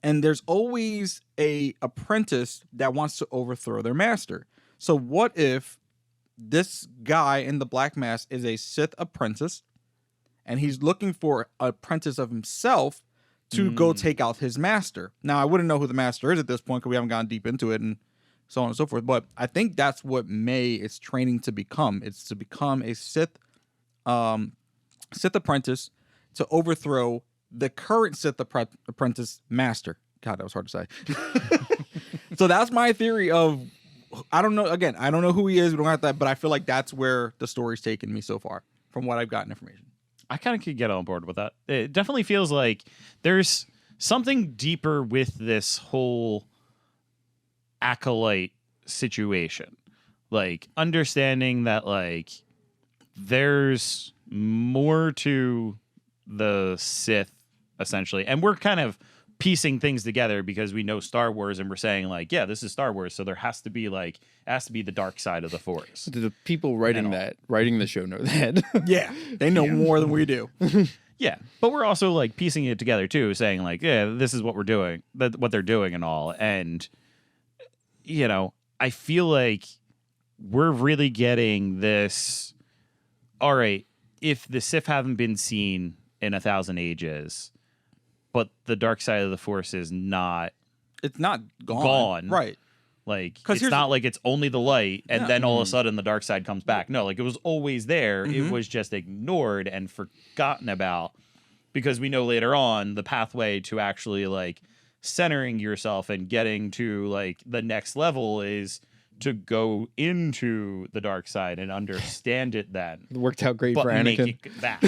And there's always a apprentice that wants to overthrow their master. So what if this guy in the black mask is a Sith apprentice, and he's looking for an apprentice of himself to go take out his master? Now, I wouldn't know who the master is at this point because we haven't gone deep into it and so on and so forth. But I think that's what May is training to become. It's to become a Sith apprentice to overthrow the current Sith apprentice master. God, that was hard to say. So that's my theory of, I don't know. Again, I don't know who he is. We don't have that, but I feel like that's where the story's taken me so far from what I've gotten information. I kind of could get on board with that. It definitely feels like there's something deeper with this whole acolyte situation. Like understanding that like there's more to the Sith essentially. And we're kind of piecing things together because we know Star Wars and we're saying like, yeah, this is Star Wars. So there has to be the dark side of the Force. Do the people writing the show know that? Yeah, they know more than we do. Yeah, but we're also like piecing it together too, saying like, yeah, this is what we're doing, what they're doing and all. And, you know, I feel like we're really getting this. All right, if the Sith haven't been seen in 1,000 ages, but the dark side of the Force is not. It's not gone. Right. Like, it's not like it's only the light and then all of a sudden the dark side comes back. No, like it was always there. It was just ignored and forgotten about because we know later on the pathway to actually like centering yourself and getting to like the next level is to go into the dark side and understand it then. It worked out great but for make Anakin. it back.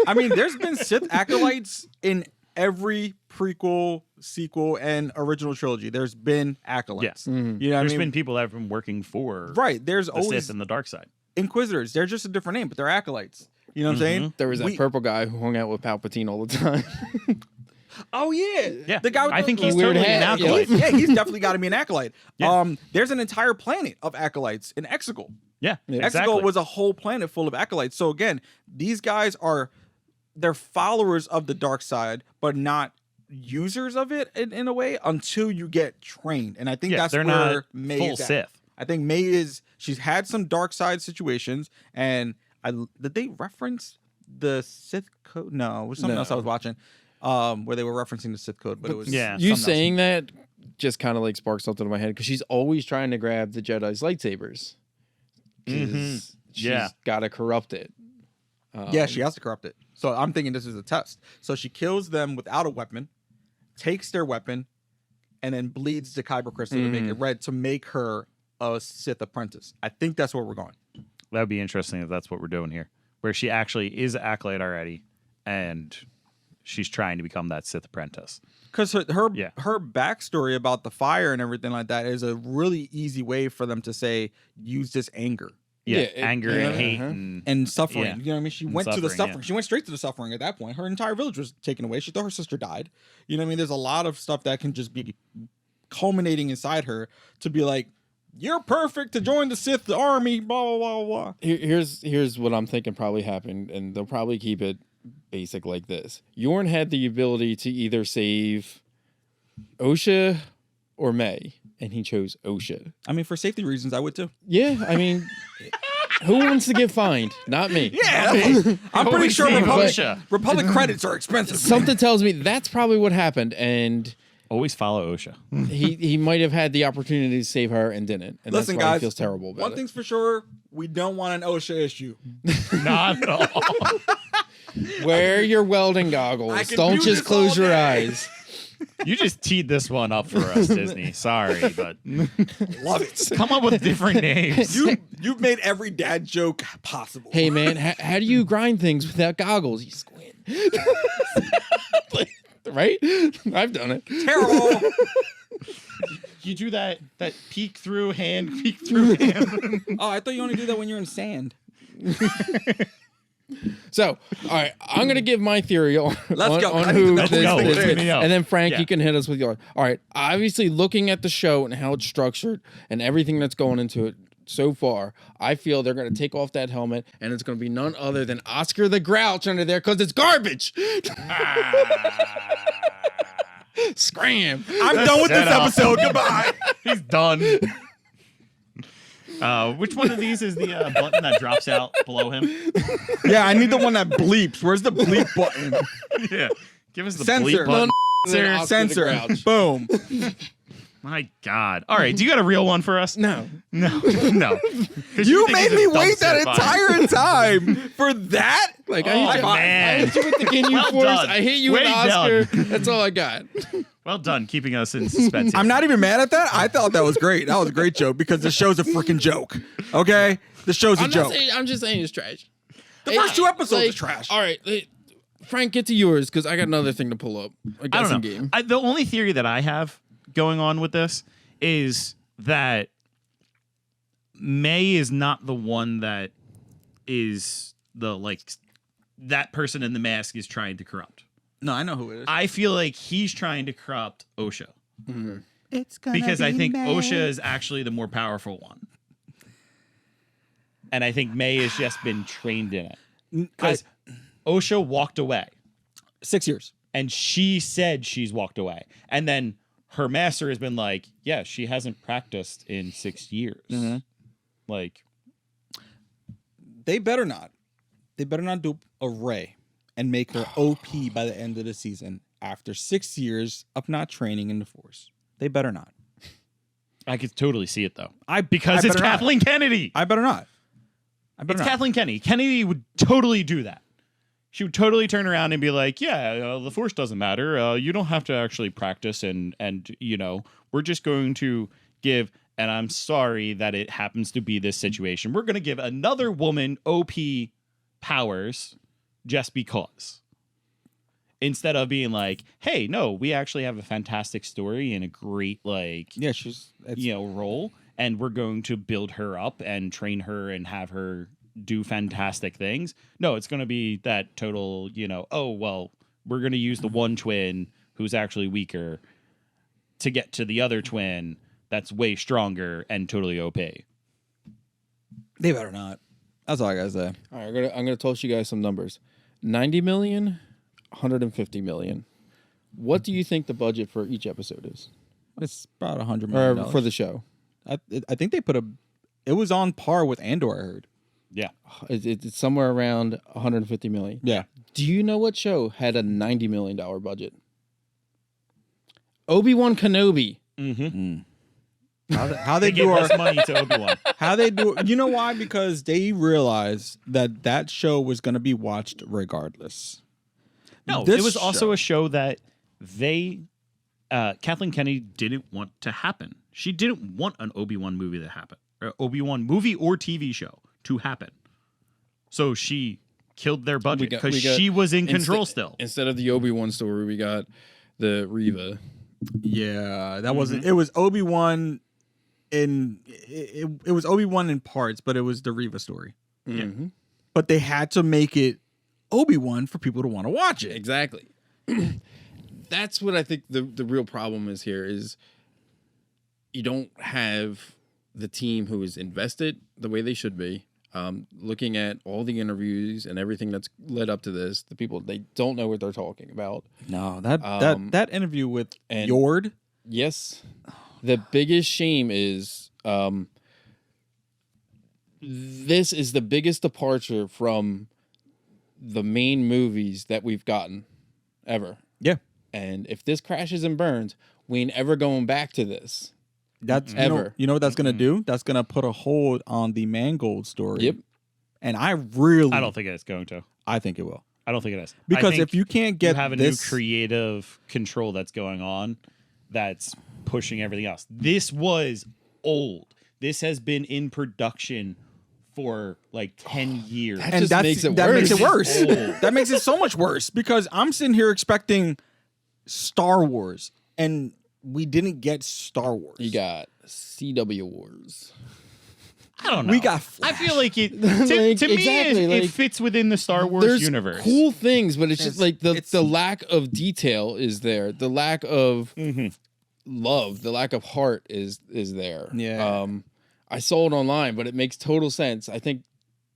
I mean, there's been Sith acolytes in every prequel, sequel, and original trilogy. There's been acolytes. Yeah. You know what There's I mean? been people that have been working for There's the always Sith and the dark side. Inquisitors. They're just a different name, but they're acolytes. You know what I'm saying? There was that purple guy who hung out with Palpatine all the time. Oh yeah, Yeah, the guy with I think he's weird totally an hat. acolyte. Yeah, he's definitely got to be an acolyte. Yeah. There's an entire planet of acolytes in Exegol. Yeah, Exegol exactly. was a whole planet full of acolytes. So again, these guys they're followers of the dark side, but not users of it in a way until you get trained. And I think that's they're where not May full is at. Sith. I think she's had some dark side situations, and did they reference the Sith code? No, it was something else I was watching. Where they were referencing the Sith code, but it was You saying that just kind of like sparked something in my head because she's always trying to grab the Jedi's lightsabers. She's got to corrupt it. Yeah, she has to corrupt it. So I'm thinking this is a test. So she kills them without a weapon, takes their weapon, and then bleeds the kyber crystal to make it red to make her a Sith apprentice. I think that's where we're going. That would be interesting if that's what we're doing here, where she actually is an acolyte already, and she's trying to become that Sith apprentice. Because her backstory about the fire and everything like that is a really easy way for them to say, use this anger. Anger and hate And suffering. Yeah. You know what I mean? She And went to the suffering, suffering. She went straight to the suffering at that point. Her entire village was taken away. She thought her sister died. You know what I mean? There's a lot of stuff that can just be culminating inside her to be like, you're perfect to join the Sith army, blah, blah, blah, blah. Here's what I'm thinking probably happened, and they'll probably keep it basic like this. Yorn had the ability to either save Osha or May, and he chose Osha. I mean, for safety reasons, I would too. Yeah, I mean, who wants to get fined? Not me. Yeah, I'm pretty sure Always Republic credits are expensive. Something tells me that's probably what happened, and Always follow OSHA. he might have had the opportunity to save her and didn't, and Listen, that's why guys, he feels terrible about one it. thing's for sure, we don't want an OSHA issue. Not at all. Wear your welding I goggles. can Don't do just this close all your day. eyes. You just teed this one up for us, Disney. Sorry, but Love it. come up with different names. You've made every dad joke possible. Hey man, how do you grind things without goggles? You squint. Right? I've done it. Terrible. You do that peek through hand. Oh, I thought you only do that when you're in sand. So, all right, I'm going to give my theory on, Let's go. on who Let's this go. is. Let me know. And then, Frank, Yeah. you can hit us with yours. All right, obviously, looking at the show and how it's structured and everything that's going into it so far, I feel they're going to take off that helmet, and it's going to be none other than Oscar the Grouch under there because it's garbage. Scram. I'm done with this Set up. episode. Goodbye. He's done. Which one of these is the button that drops out below him? Yeah, I need the one that bleeps. Where's the bleep button? Yeah. Give us the Censor. bleep button. Oscar the Censor. Grouch. Boom. My God. All right. Do you got a real one for us? No. No. 'Cause You think made he's a me dumb wait that set entire time for that. Like, Oh, I hit you, man. I hit you with the Ginyu Well Force. done. I hit you Way with Oscar. done. That's all I got. Well done, keeping us in suspense. I'm not even mad at that. I thought that was great. That was a great joke because the show's a freaking joke. Okay? The show's a joke. I'm just saying it's trash. The first two episodes are trash. All right, Frank, get to yours because I got another thing to pull up. A I guessing don't know. game. The only theory that I have going on with this is that May is not the one that is that person in the mask is trying to corrupt. No, I know who it is. I feel like he's trying to corrupt OSHA It's gonna because I think May. OSHA is actually the more powerful one. And I think May has just been trained in it. Because OSHA walked away. 6 years. And she said she's walked away. And then her master has been like, yeah, she hasn't practiced in 6 years. Like, They better not. They better not do a Ray and make her OP by the end of the season after 6 years of not training in the Force. They better not. I could totally see it though. I Because it's better not. Kathleen Kennedy. I better not. I better It's not. Kathleen Kennedy. Kennedy would totally do that. She would totally turn around and be like, yeah, the Force doesn't matter. You don't have to actually practice. And we're just going to give, and I'm sorry that it happens to be this situation. We're going to give another woman OP powers just because. Instead of being like, hey, no, we actually have a fantastic story and a great, Yeah, she's. role. And we're going to build her up and train her and have her do fantastic things. No, it's going to be that total, oh, well, we're going to use the one twin who's actually weaker to get to the other twin that's way stronger and totally OP. They better not. That's all I gotta say. All right, I'm gonna toss you guys some numbers. 90 million, 150 million. What do you think the budget for each episode is? It's about $100 million Or for the show? I think they it was on par with Andor. I heard. Yeah. It's somewhere around 150 million. Yeah. Do you know what show had a $90 million budget? Obi-Wan Kenobi. Mm-hmm. How They they give do less our, money to Obi-Wan. how they do. You know why? Because they realized that show was going to be watched regardless. No, This it was also show- a show that Kathleen Kennedy didn't want to happen. She didn't want an Obi-Wan movie to happen. Or Obi-Wan movie or TV show to happen. So she killed their budget because we got- she was in control still. Instead of the Obi-Wan story, we got the Reva. Yeah, that wasn't. It was Obi-Wan it was Obi-Wan in parts, but it was the Reva story. Mm-hmm. But they had to make it Obi-Wan for people to want to watch it. Exactly. That's what I think the real problem is here is you don't have the team who is invested the way they should be. Looking at all the interviews and everything that's led up to this, the people, they don't know what they're talking about. No, that interview with and- Yord. Yes. The biggest shame is this is the biggest departure from the main movies that we've gotten ever. Yeah. And if this crashes and burns, we ain't ever going back to this. That's Ever. You know what that's gonna do? That's gonna put a hold on the Mangold story. Yep. And I I don't think it's going to. I think it will. I don't think it is. I Because think if you can't get you have a this, new creative control that's going on, that's pushing everything else. This was old. This has been in production for like 10 years. That and just that's, makes it that worse. makes it worse. This is old. That makes it so much worse because I'm sitting here expecting Star Wars, and we didn't get Star Wars. You got CW Wars. I don't know. We got I Flash. feel like it Like, to me exactly, it like, fits within the Star Wars There's universe. cool things, but it's just like it's- the lack of detail is there. The lack of Mhm. love, the lack of heart is there. Yeah. I saw it online, but it makes total sense. I think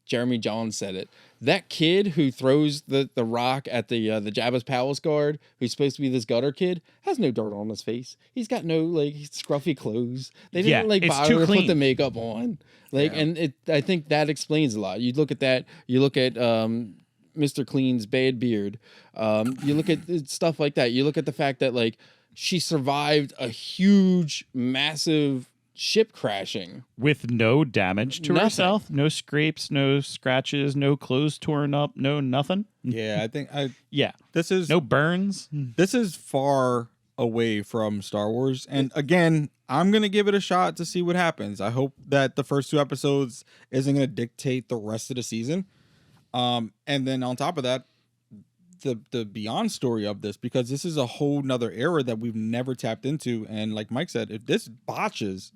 Jeremy Johns said it. That kid who throws the rock at the Jabba's palace guard, who's supposed to be this gutter kid, has no dirt on his face. He's got no like scruffy clothes. They Yeah, didn't like it's bother too to put clean. the makeup on. Like, and I think that explains a lot. You look at that. You look at Mr. Clean's bad beard. You look at stuff like that. You look at the fact that like she survived a huge, massive ship crashing. With no damage to Nothing. herself, no scrapes, no scratches, no clothes torn up, no nothing. Yeah, I think Yeah, this is no burns. this is far away from Star Wars. And again, I'm gonna give it a shot to see what happens. I hope that the first 2 episodes isn't gonna dictate the rest of the season. And then on top of that, the beyond story of this, because this is a whole nother era that we've never tapped into. And like Mike said, if this botches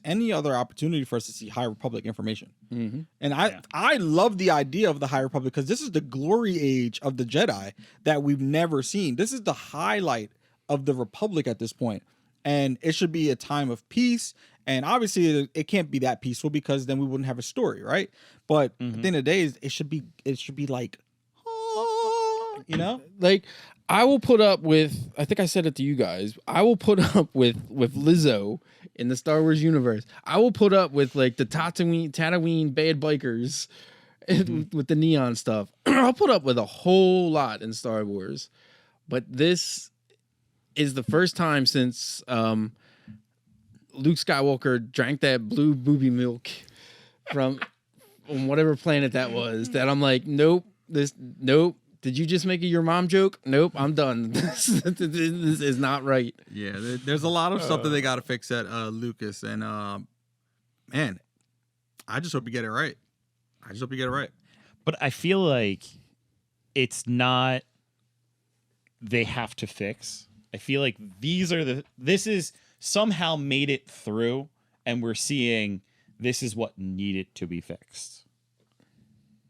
any other opportunity for us to see High Republic information. Mm-hmm. And I love the idea of the High Republic because this is the glory age of the Jedi that we've never seen. This is the highlight of the Republic at this point. And it should be a time of peace. And obviously it can't be that peaceful because then we wouldn't have a story, right? But at the end of the day, it should be like, you know? Like, I will put up with, I think I said it to you guys, I will put up with Lizzo in the Star Wars universe. I will put up with like the Tatooine bad bikers with the neon stuff. I'll put up with a whole lot in Star Wars. But this is the first time since Luke Skywalker drank that blue booby milk from whatever planet that was, that I'm like, nope. Did you just make a your mom joke? Nope, I'm done. This is not right. Yeah, there's a lot of stuff that they got to fix at Lucas. And man, I just hope you get it right. But I feel like it's not they have to fix. I feel like this is somehow made it through, and we're seeing this is what needed to be fixed.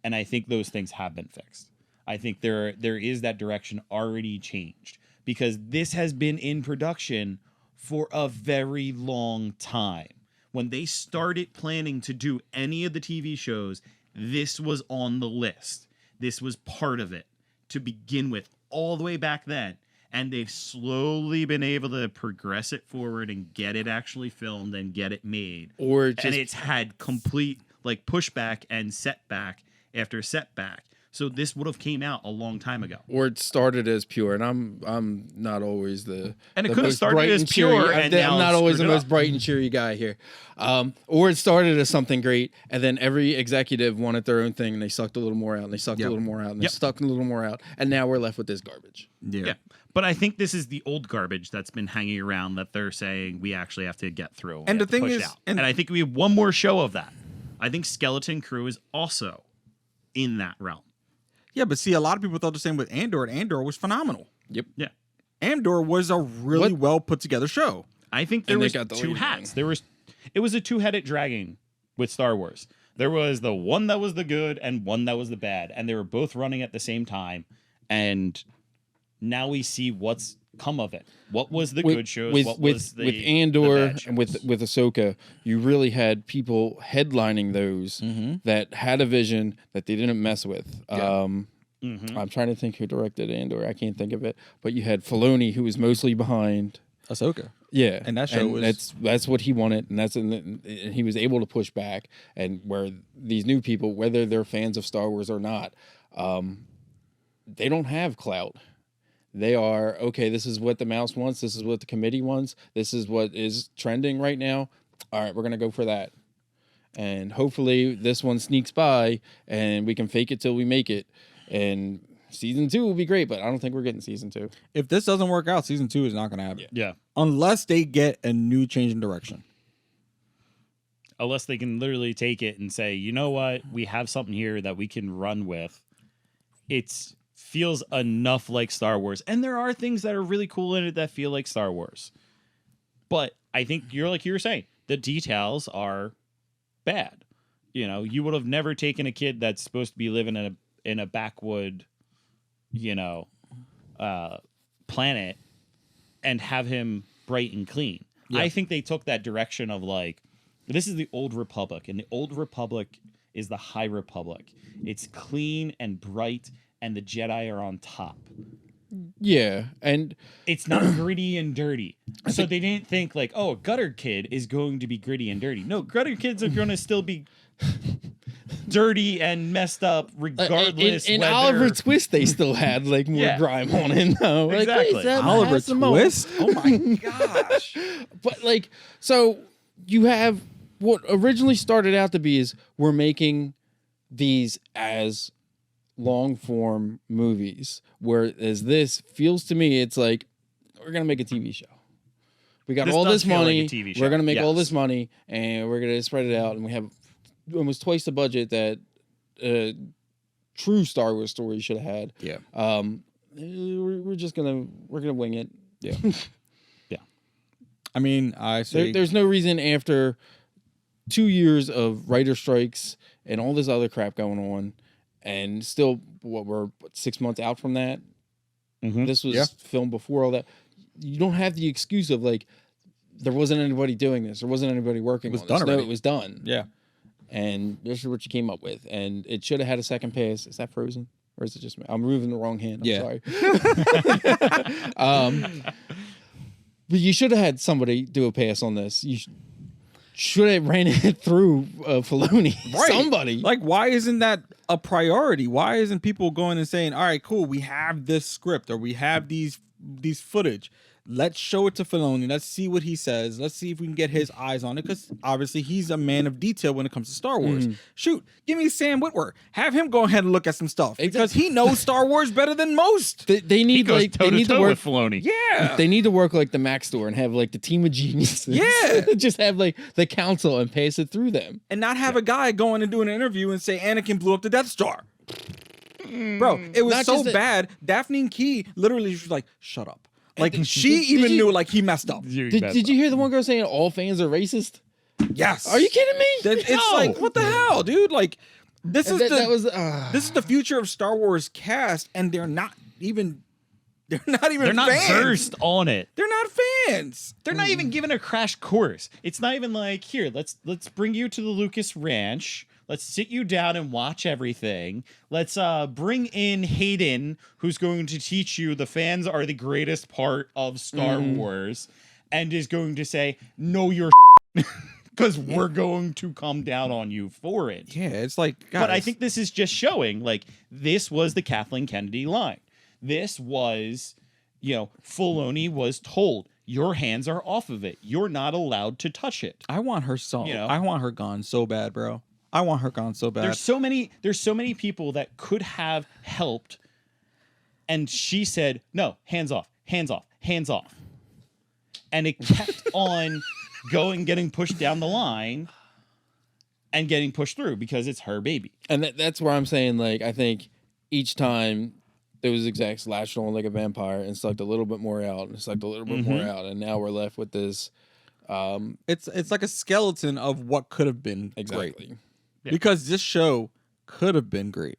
And I think those things have been fixed. I think there is that direction already changed because this has been in production for a very long time. When they started planning to do any of the TV shows, this was on the list. This was part of it to begin with all the way back then. And they've slowly been able to progress it forward and get it actually filmed and get it made. Or just, And it's had complete like pushback and setback after setback. So this would have came out a long time ago. or it started as pure, and I'm not always the And it the could have most started bright as and cheery- pure, I'm and now not always the screwed it most up. bright and cheery guy here. Or it started as something great, and then every executive wanted their own thing, and they sucked a little more out, and they sucked a little more out, and they Yep. stuck a little more out, and now we're left with this garbage. Yeah. But I think this is the old garbage that's been hanging around that they're saying we actually have to get through. And we the have to thing push is- out. and- and I think we have one more show of that. I think Skeleton Crew is also in that realm. Yeah, but see, a lot of people thought the same with Andor, and Andor was phenomenal. Yep. Yeah. Andor was a really well put together show. I think there And they was got the two lead hats. wrong. It was a two-headed dragon with Star Wars. There was the one that was the good and one that was the bad, and they were both running at the same time. And now we see what's come of it. What was the good shows? What was the with Andor bad and with shows? Ahsoka, you really had people headlining those that had a vision that they didn't mess with. I'm trying to think who directed Andor. I can't think of it, but you had Filoni, who was mostly behind. Ahsoka. Yeah, And that show was- that's what he wanted, and and he was able to push back. And where these new people, whether they're fans of Star Wars or not, they don't have clout. They are, okay, this is what the mouse wants. This is what the committee wants. This is what is trending right now. All right, we're going to go for that. And hopefully this one sneaks by and we can fake it till we make it. And season 2 will be great, but I don't think we're getting season 2. If this doesn't work out, season 2 is not going to happen. Yeah. Unless they get a new change in direction. Unless they can literally take it and say, you know what, we have something here that we can run with. It feels enough like Star Wars. And there are things that are really cool in it that feel like Star Wars. But I think you're like you were saying, the details are bad. You know, you would have never taken a kid that's supposed to be living in a backwood, planet and have him bright and clean. Yeah. I think they took that direction of like, this is the Old Republic, and the Old Republic is the High Republic. It's clean and bright, and the Jedi are on top. Yeah, and It's not gritty and dirty. So they didn't think like, oh, a gutter kid is going to be gritty and dirty. No, gutter kids are going to still be dirty and messed up regardless. in whether... Oliver Twist, they still had like more Yeah. grime on it. Though. Like, Exactly. please, that Oliver has some more. Twist? Oh my gosh. But like, so you have what originally started out to be is we're making these as long form movies, whereas this feels to me it's like we're gonna make a TV show. We got This all does this feel like money. a TV show. We're gonna make all Yes. this money, and we're gonna spread it out, and we have almost twice the budget that true Star Wars story should have had. Yeah. We're gonna wing it. Yeah. I mean, I say There's no reason after 2 years of writer strikes and all this other crap going on, and still we're 6 months out from that. Mhm. This was Yeah. filmed before all that. You don't have the excuse of like there wasn't anybody doing this, there wasn't anybody working. It was on done this. No, already. it was done. yeah. And this is what you came up with, and it should have had a second pass. Is that Frozen, or is it just me? I'm moving the wrong hand. I'm Yeah. sorry. But you should have had somebody do a pass on this. You should have ran it through Filoni. Right. Somebody. Like, why isn't that a priority? Why isn't people going and saying, all right, cool, we have this script or we have these footage. Let's show it to Filoni. Let's see what he says. Let's see if we can get his eyes on it, because obviously he's a man of detail when it comes to Star Wars. Shoot, give me Sam Witwer. Have him go ahead and look at some stuff because he knows Star Wars better than most. They He need goes like they toe to need to toe work. with Filoni. Yeah. They need to work like the Mac store and have like the team of geniuses. Yeah. Just have like the council and pass it through them. And not have a guy go in and do an interview and say Anakin blew up the Death Star. Bro, it was Not so just that- bad. Daphne and Key literally was like, shut up. Like, she did even you- knew, like, he messed up. Did you hear the one girl saying all fans are racist? Yes. Are you kidding me? It's like, what the hell, dude? Like, this is that was this is the future of Star Wars cast, and they're not even They're not fans. versed on it. They're not fans. They're not even given a crash course. It's not even like, here, let's bring you to the Lucas Ranch. Let's sit you down and watch everything. Let's bring in Hayden, who's going to teach you the fans are the greatest part of Star Wars, and is going to say, no, you're because we're going to come down on you for it. Yeah, it's like, guys, But I think this is just showing, like, this was the Kathleen Kennedy line. This was, Filoni was told, your hands are off of it. You're not allowed to touch it. I want her so. You know? I want her gone so bad, bro. I want her gone so bad. There's so many people that could have helped, and she said, no, hands off, hands off, hands off. And it kept on getting pushed down the line and getting pushed through because it's her baby. And that's where I'm saying, like, I think each time those execs latched on like a vampire and sucked a little bit more out and sucked a little bit more out, and now we're left with this. It's like a skeleton of what could have been great. Exactly. Yeah. Because this show could have been great.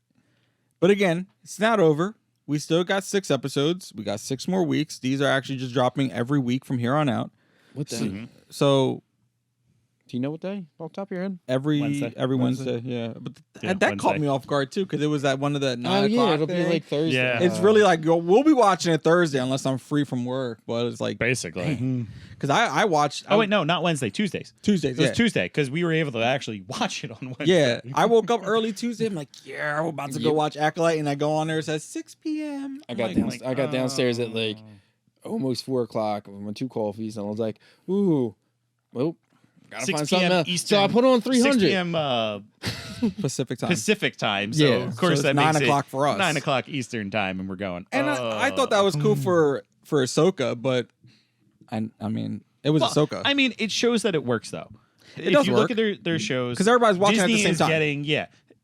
But again, it's not over. We still got 6 episodes. We got 6 more weeks. These are actually just dropping every week from here on out. What day? So Do you know what day? Off the top of your head? every Wednesday. Wednesday, yeah. But Yeah, that caught Wednesday. me off guard too, because it was at one of the 9 Oh yeah, o'clock it'll be thing. like Thursday. Yeah. It's really like, we'll be watching it Thursday unless I'm free from work. But it's like, Basically. because I watched. Oh, wait, no, not Wednesday, Tuesdays. Tuesdays. It was Yeah. Tuesday because we were able to actually watch it on Wednesday. Yeah, I woke up early Tuesday. I'm like, yeah, we're about to go watch Acolyte, and I go on there. It says 6 p.m. I got I got downstairs at like almost 4 o'clock with my 2 coffees, and I was like, ooh, well, gotta 6 find something p.m. else. Eastern. So I put on 300. 6 p.m. Pacific time. Pacific time. So Yeah. of course So that it's makes 9 o'clock for us. 9 o'clock Eastern time, and we're going. And I thought that was cool for Ahsoka, but I mean, it was Well, Ahsoka. I mean, it shows that it works though. If does you work. look at their shows, because everybody's watching Disney at the same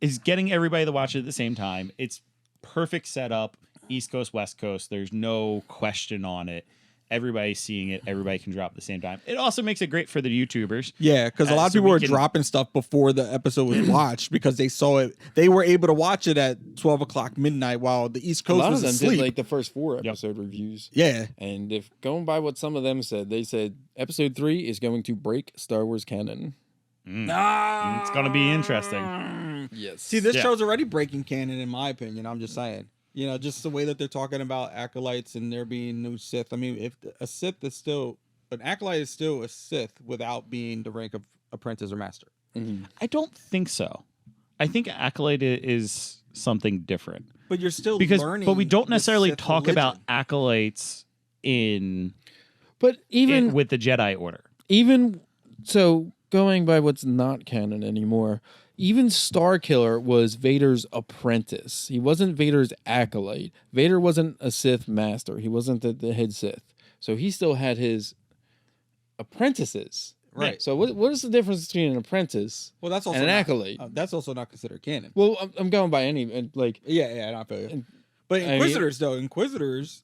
is time. getting everybody to watch it at the same time. It's perfect setup, East Coast, West Coast. There's no question on it. Everybody's seeing it. Everybody can drop at the same time. It also makes it great for the YouTubers. Yeah, because a lot of so people we were can- dropping stuff before the episode was watched because they saw it. They were able to watch it at 12 o'clock midnight while the East A Coast lot was of them asleep. did like the first 4 episode reviews. Yeah. And if going by what some of them said, they said episode 3 is going to break Star Wars canon. It's going to be interesting. Yes. See, this Yeah. show's already breaking canon, in my opinion. I'm just saying. You know, just the way that they're talking about acolytes and there being new Sith. I mean, if a Sith is still, an acolyte is still a Sith without being the rank of apprentice or master. I don't think so. I think Acolyte is something different But you're still learning. but we don't the necessarily Sith talk religion. about acolytes But even with the Jedi Order. even so, going by what's not canon anymore, even Starkiller was Vader's apprentice. He wasn't Vader's acolyte. Vader wasn't a Sith master. He wasn't the head Sith. So he still had his apprentices. Right. So what is the difference between an apprentice Well, that's also and an not- acolyte? that's also not considered canon. Well, I'm going by any like Yeah, I feel you. And- But I mean- Inquisitors, though, Inquisitors,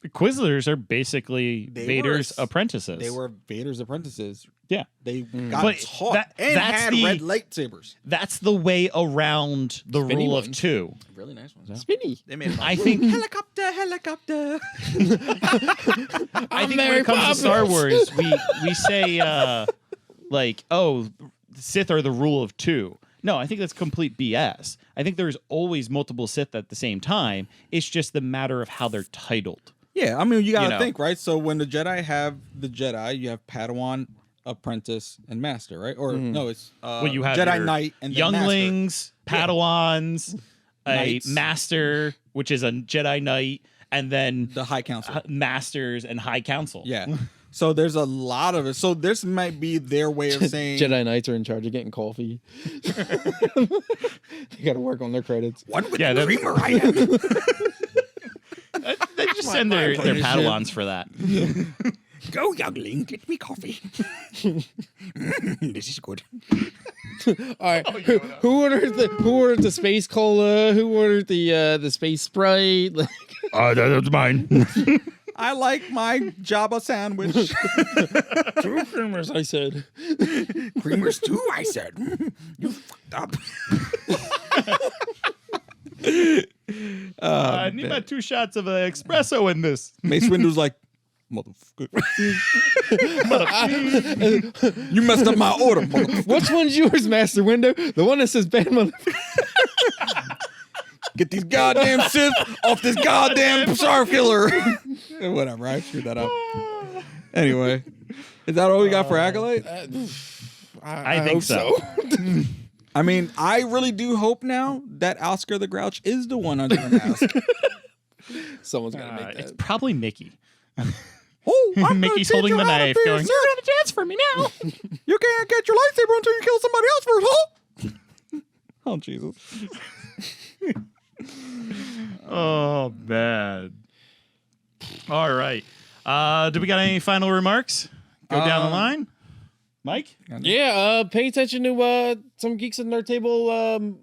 Inquisitors are basically They Vader's were- apprentices. they were Vader's apprentices. Yeah. They got But taught and that's had the- red lightsabers. That's the way around the Spinny rule of ones. 2. Really nice ones. spinny. They made I think helicopter. I think when Mary it comes Poppins. to Star Wars, we say like, oh, Sith are the rule of 2. No, I think that's complete BS. I think there's always multiple Sith at the same time. It's just the matter of how they're titled. Yeah, I mean, you gotta You know. think, right? So when the Jedi have the Jedi, you have Padawan, apprentice, and master, right? Or no, it's Well, you have Jedi your Knight and then master. younglings, Padawans, a Knights. master, which is a Jedi Knight, and then the High Council. masters and High Council. Yeah. So there's a lot of it. So this might be their way of saying Jedi Knights are in charge of getting coffee. They got to work on their credits. What with Yeah, the that- creamer I am. They just send their Padawans for that. Go, youngling, get me coffee. This is good. All right, who ordered the space cola? Who ordered the space Sprite? Like, That's mine. I like my Jabba sandwich. 2 creamers, I said. Creamers too, I said. You fucked up. I need my 2 shots of espresso in this. Mace Windu's like, motherfucker. You messed up my order, motherfucker. Which one's yours, Master Window? The one that says bad motherfucker. Get these goddamn Sith off this goddamn Star Killer. Whatever, I screwed that up. Anyway, is that all we got for Acolyte? I think hope so. I mean, I really do hope now that Oscar the Grouch is the one under the mask. Someone's got to make It's that. probably Mickey. Oh, I'm gonna Mickey's teach holding you the how to knife, be a going, Sith. "You're gonna dance for me now." You can't get your lightsaber until you kill somebody else first, huh? Oh, Jesus. Oh, man. All right. Do we got any final remarks? Go down the line. Mike? Yeah, pay attention to some Geeks at Nerd Table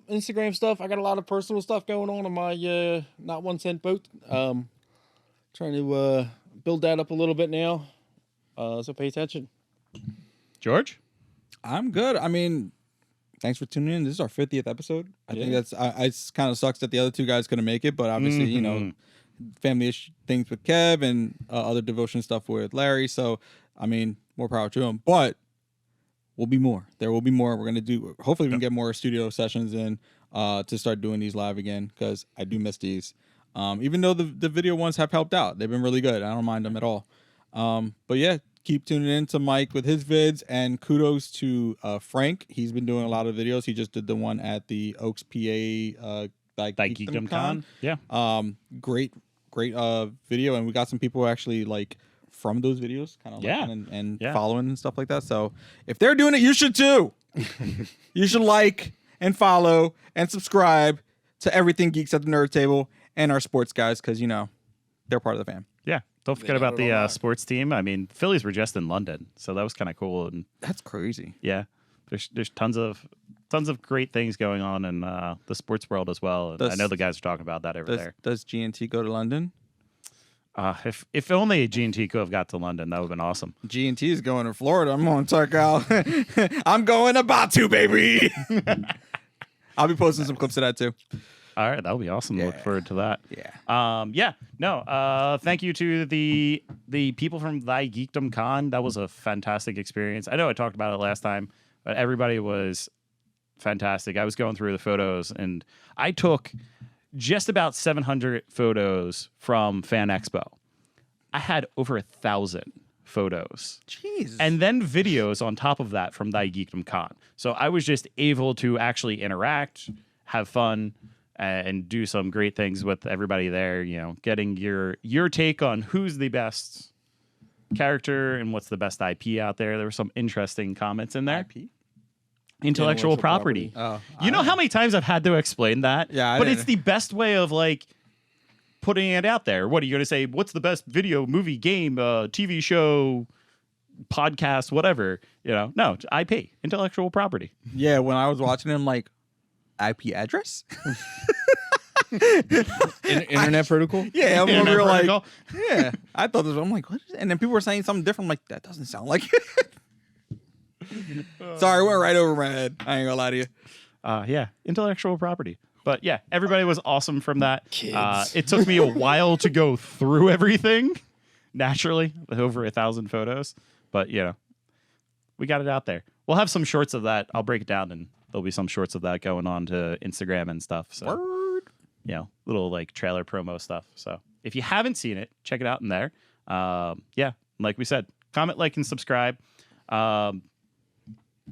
Instagram stuff. I got a lot of personal stuff going on my not 1 cent boat. Trying to build that up a little bit now. So pay attention. George? I'm good. I mean, thanks for tuning in. This is our 50th episode. I think that's, it kind of sucks that the other 2 guys couldn't make it, but obviously, you know, family things with Kev and other devotion stuff with Larry. So, I mean, more power to them. But will be more. There will be more. We're gonna do. Hopefully, we can get more studio sessions in to start doing these live again because I do miss these. Even though the video ones have helped out, they've been really good. I don't mind them at all. But yeah, keep tuning in to Mike with his vids, and kudos to Frank. He's been doing a lot of videos. He just did the one at the Oaks, PA, like Geekdom Con. Yeah. Great video, and we got some people actually like from those videos, kind of and Yeah. following and stuff like that. So if they're doing it, you should too. You should like and follow and subscribe to everything Geeks at the Nerd Table and our sports guys, because, they're part of the fam. Yeah. Don't forget never about go the wrong. sports team. I mean, Phillies were just in London, so that was kind of cool. And That's crazy. yeah, there's tons of great things going on in the sports world as well. And I know the guys are talking about that over there. Does G&T go to London? If only G&T could have got to London, that would have been awesome. G&T is going to Florida. I'm going to check out. I'm going to Batu, baby. I'll be posting some clips of that too. All right, that would be awesome. Look forward to that. Yeah. Thank you to the people from Thy Geekdom Con. That was a fantastic experience. I know I talked about it last time, but everybody was fantastic. I was going through the photos, and I took just about 700 photos from Fan Expo. I had over 1,000 photos. Jeez. And then videos on top of that from Thy Geekdom Con. So I was just able to actually interact, have fun, and do some great things with everybody there, getting your take on who's the best character and what's the best IP out there. There were some interesting comments in there. IP? Intellectual property. Oh, You know how many times I've had to explain that? Yeah, I but didn't- it's the best way of putting it out there. What are you going to say? What's the best video, movie, game, TV show, podcast, whatever? No, it's IP, intellectual property. Yeah, when I was watching him, like, IP address? Internet protocol? Yeah, I'm Internet over like, protocol. yeah. I thought this. I'm like, what is it? And then people were saying something different. I'm like, that doesn't sound like it. Sorry, it went right over my head. I ain't gonna lie to you. Yeah, intellectual property. But yeah, everybody was awesome from that. Kids. It took me a while to go through everything, naturally, with over 1,000 photos. But, we got it out there. We'll have some shorts of that. I'll break it down, and there'll be some shorts of that going on to Instagram and stuff. So, Word. little trailer promo stuff. So if you haven't seen it, check it out in there. Like we said, comment, like, and subscribe.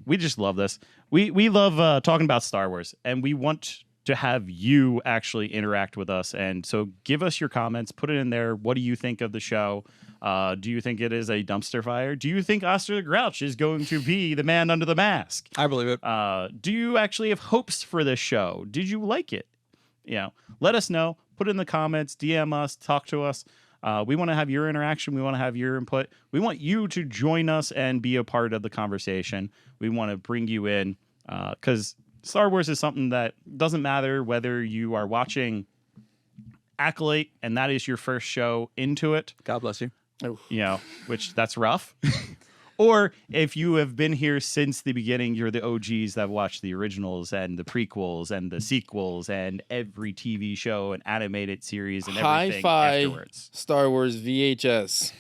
We just love this. We love talking about Star Wars, and we want to have you actually interact with us. And so give us your comments, put it in there. What do you think of the show? Do you think it is a dumpster fire? Do you think Oscar the Grouch is going to be the man under the mask? I believe it. Do you actually have hopes for this show? Did you like it? Let us know. Put it in the comments, DM us, talk to us. We want to have your interaction. We want to have your input. We want you to join us and be a part of the conversation. We want to bring you in because Star Wars is something that doesn't matter whether you are watching Acolyte and that is your first show into it, God bless you. which that's rough. Or if you have been here since the beginning, you're the OGs that watched the originals and the prequels and the sequels and every TV show and animated series and everything Hi-Fi afterwards. Star Wars VHS.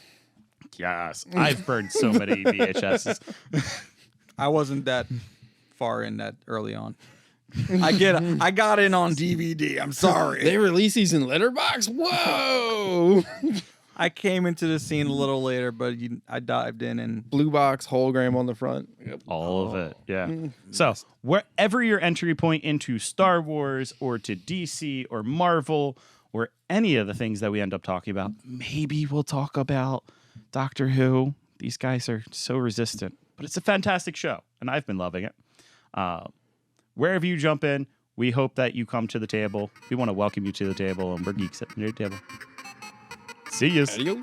Yes, I've burned so many VHSs. I wasn't that far in that early on. I got in on DVD. I'm sorry. They release these in Letterbox? Whoa! I came into the scene a little later, but I dived in and Blue box, hologram on the front. Yep. All of it, yeah. So wherever your entry point into Star Wars or to DC or Marvel or any of the things that we end up talking about, maybe we'll talk about Doctor Who. These guys are so resistant, but it's a fantastic show, and I've been loving it. Wherever you jump in, we hope that you come to the table. We want to welcome you to the table, and we're Geeks at the Nerd Table. See yous. Adios.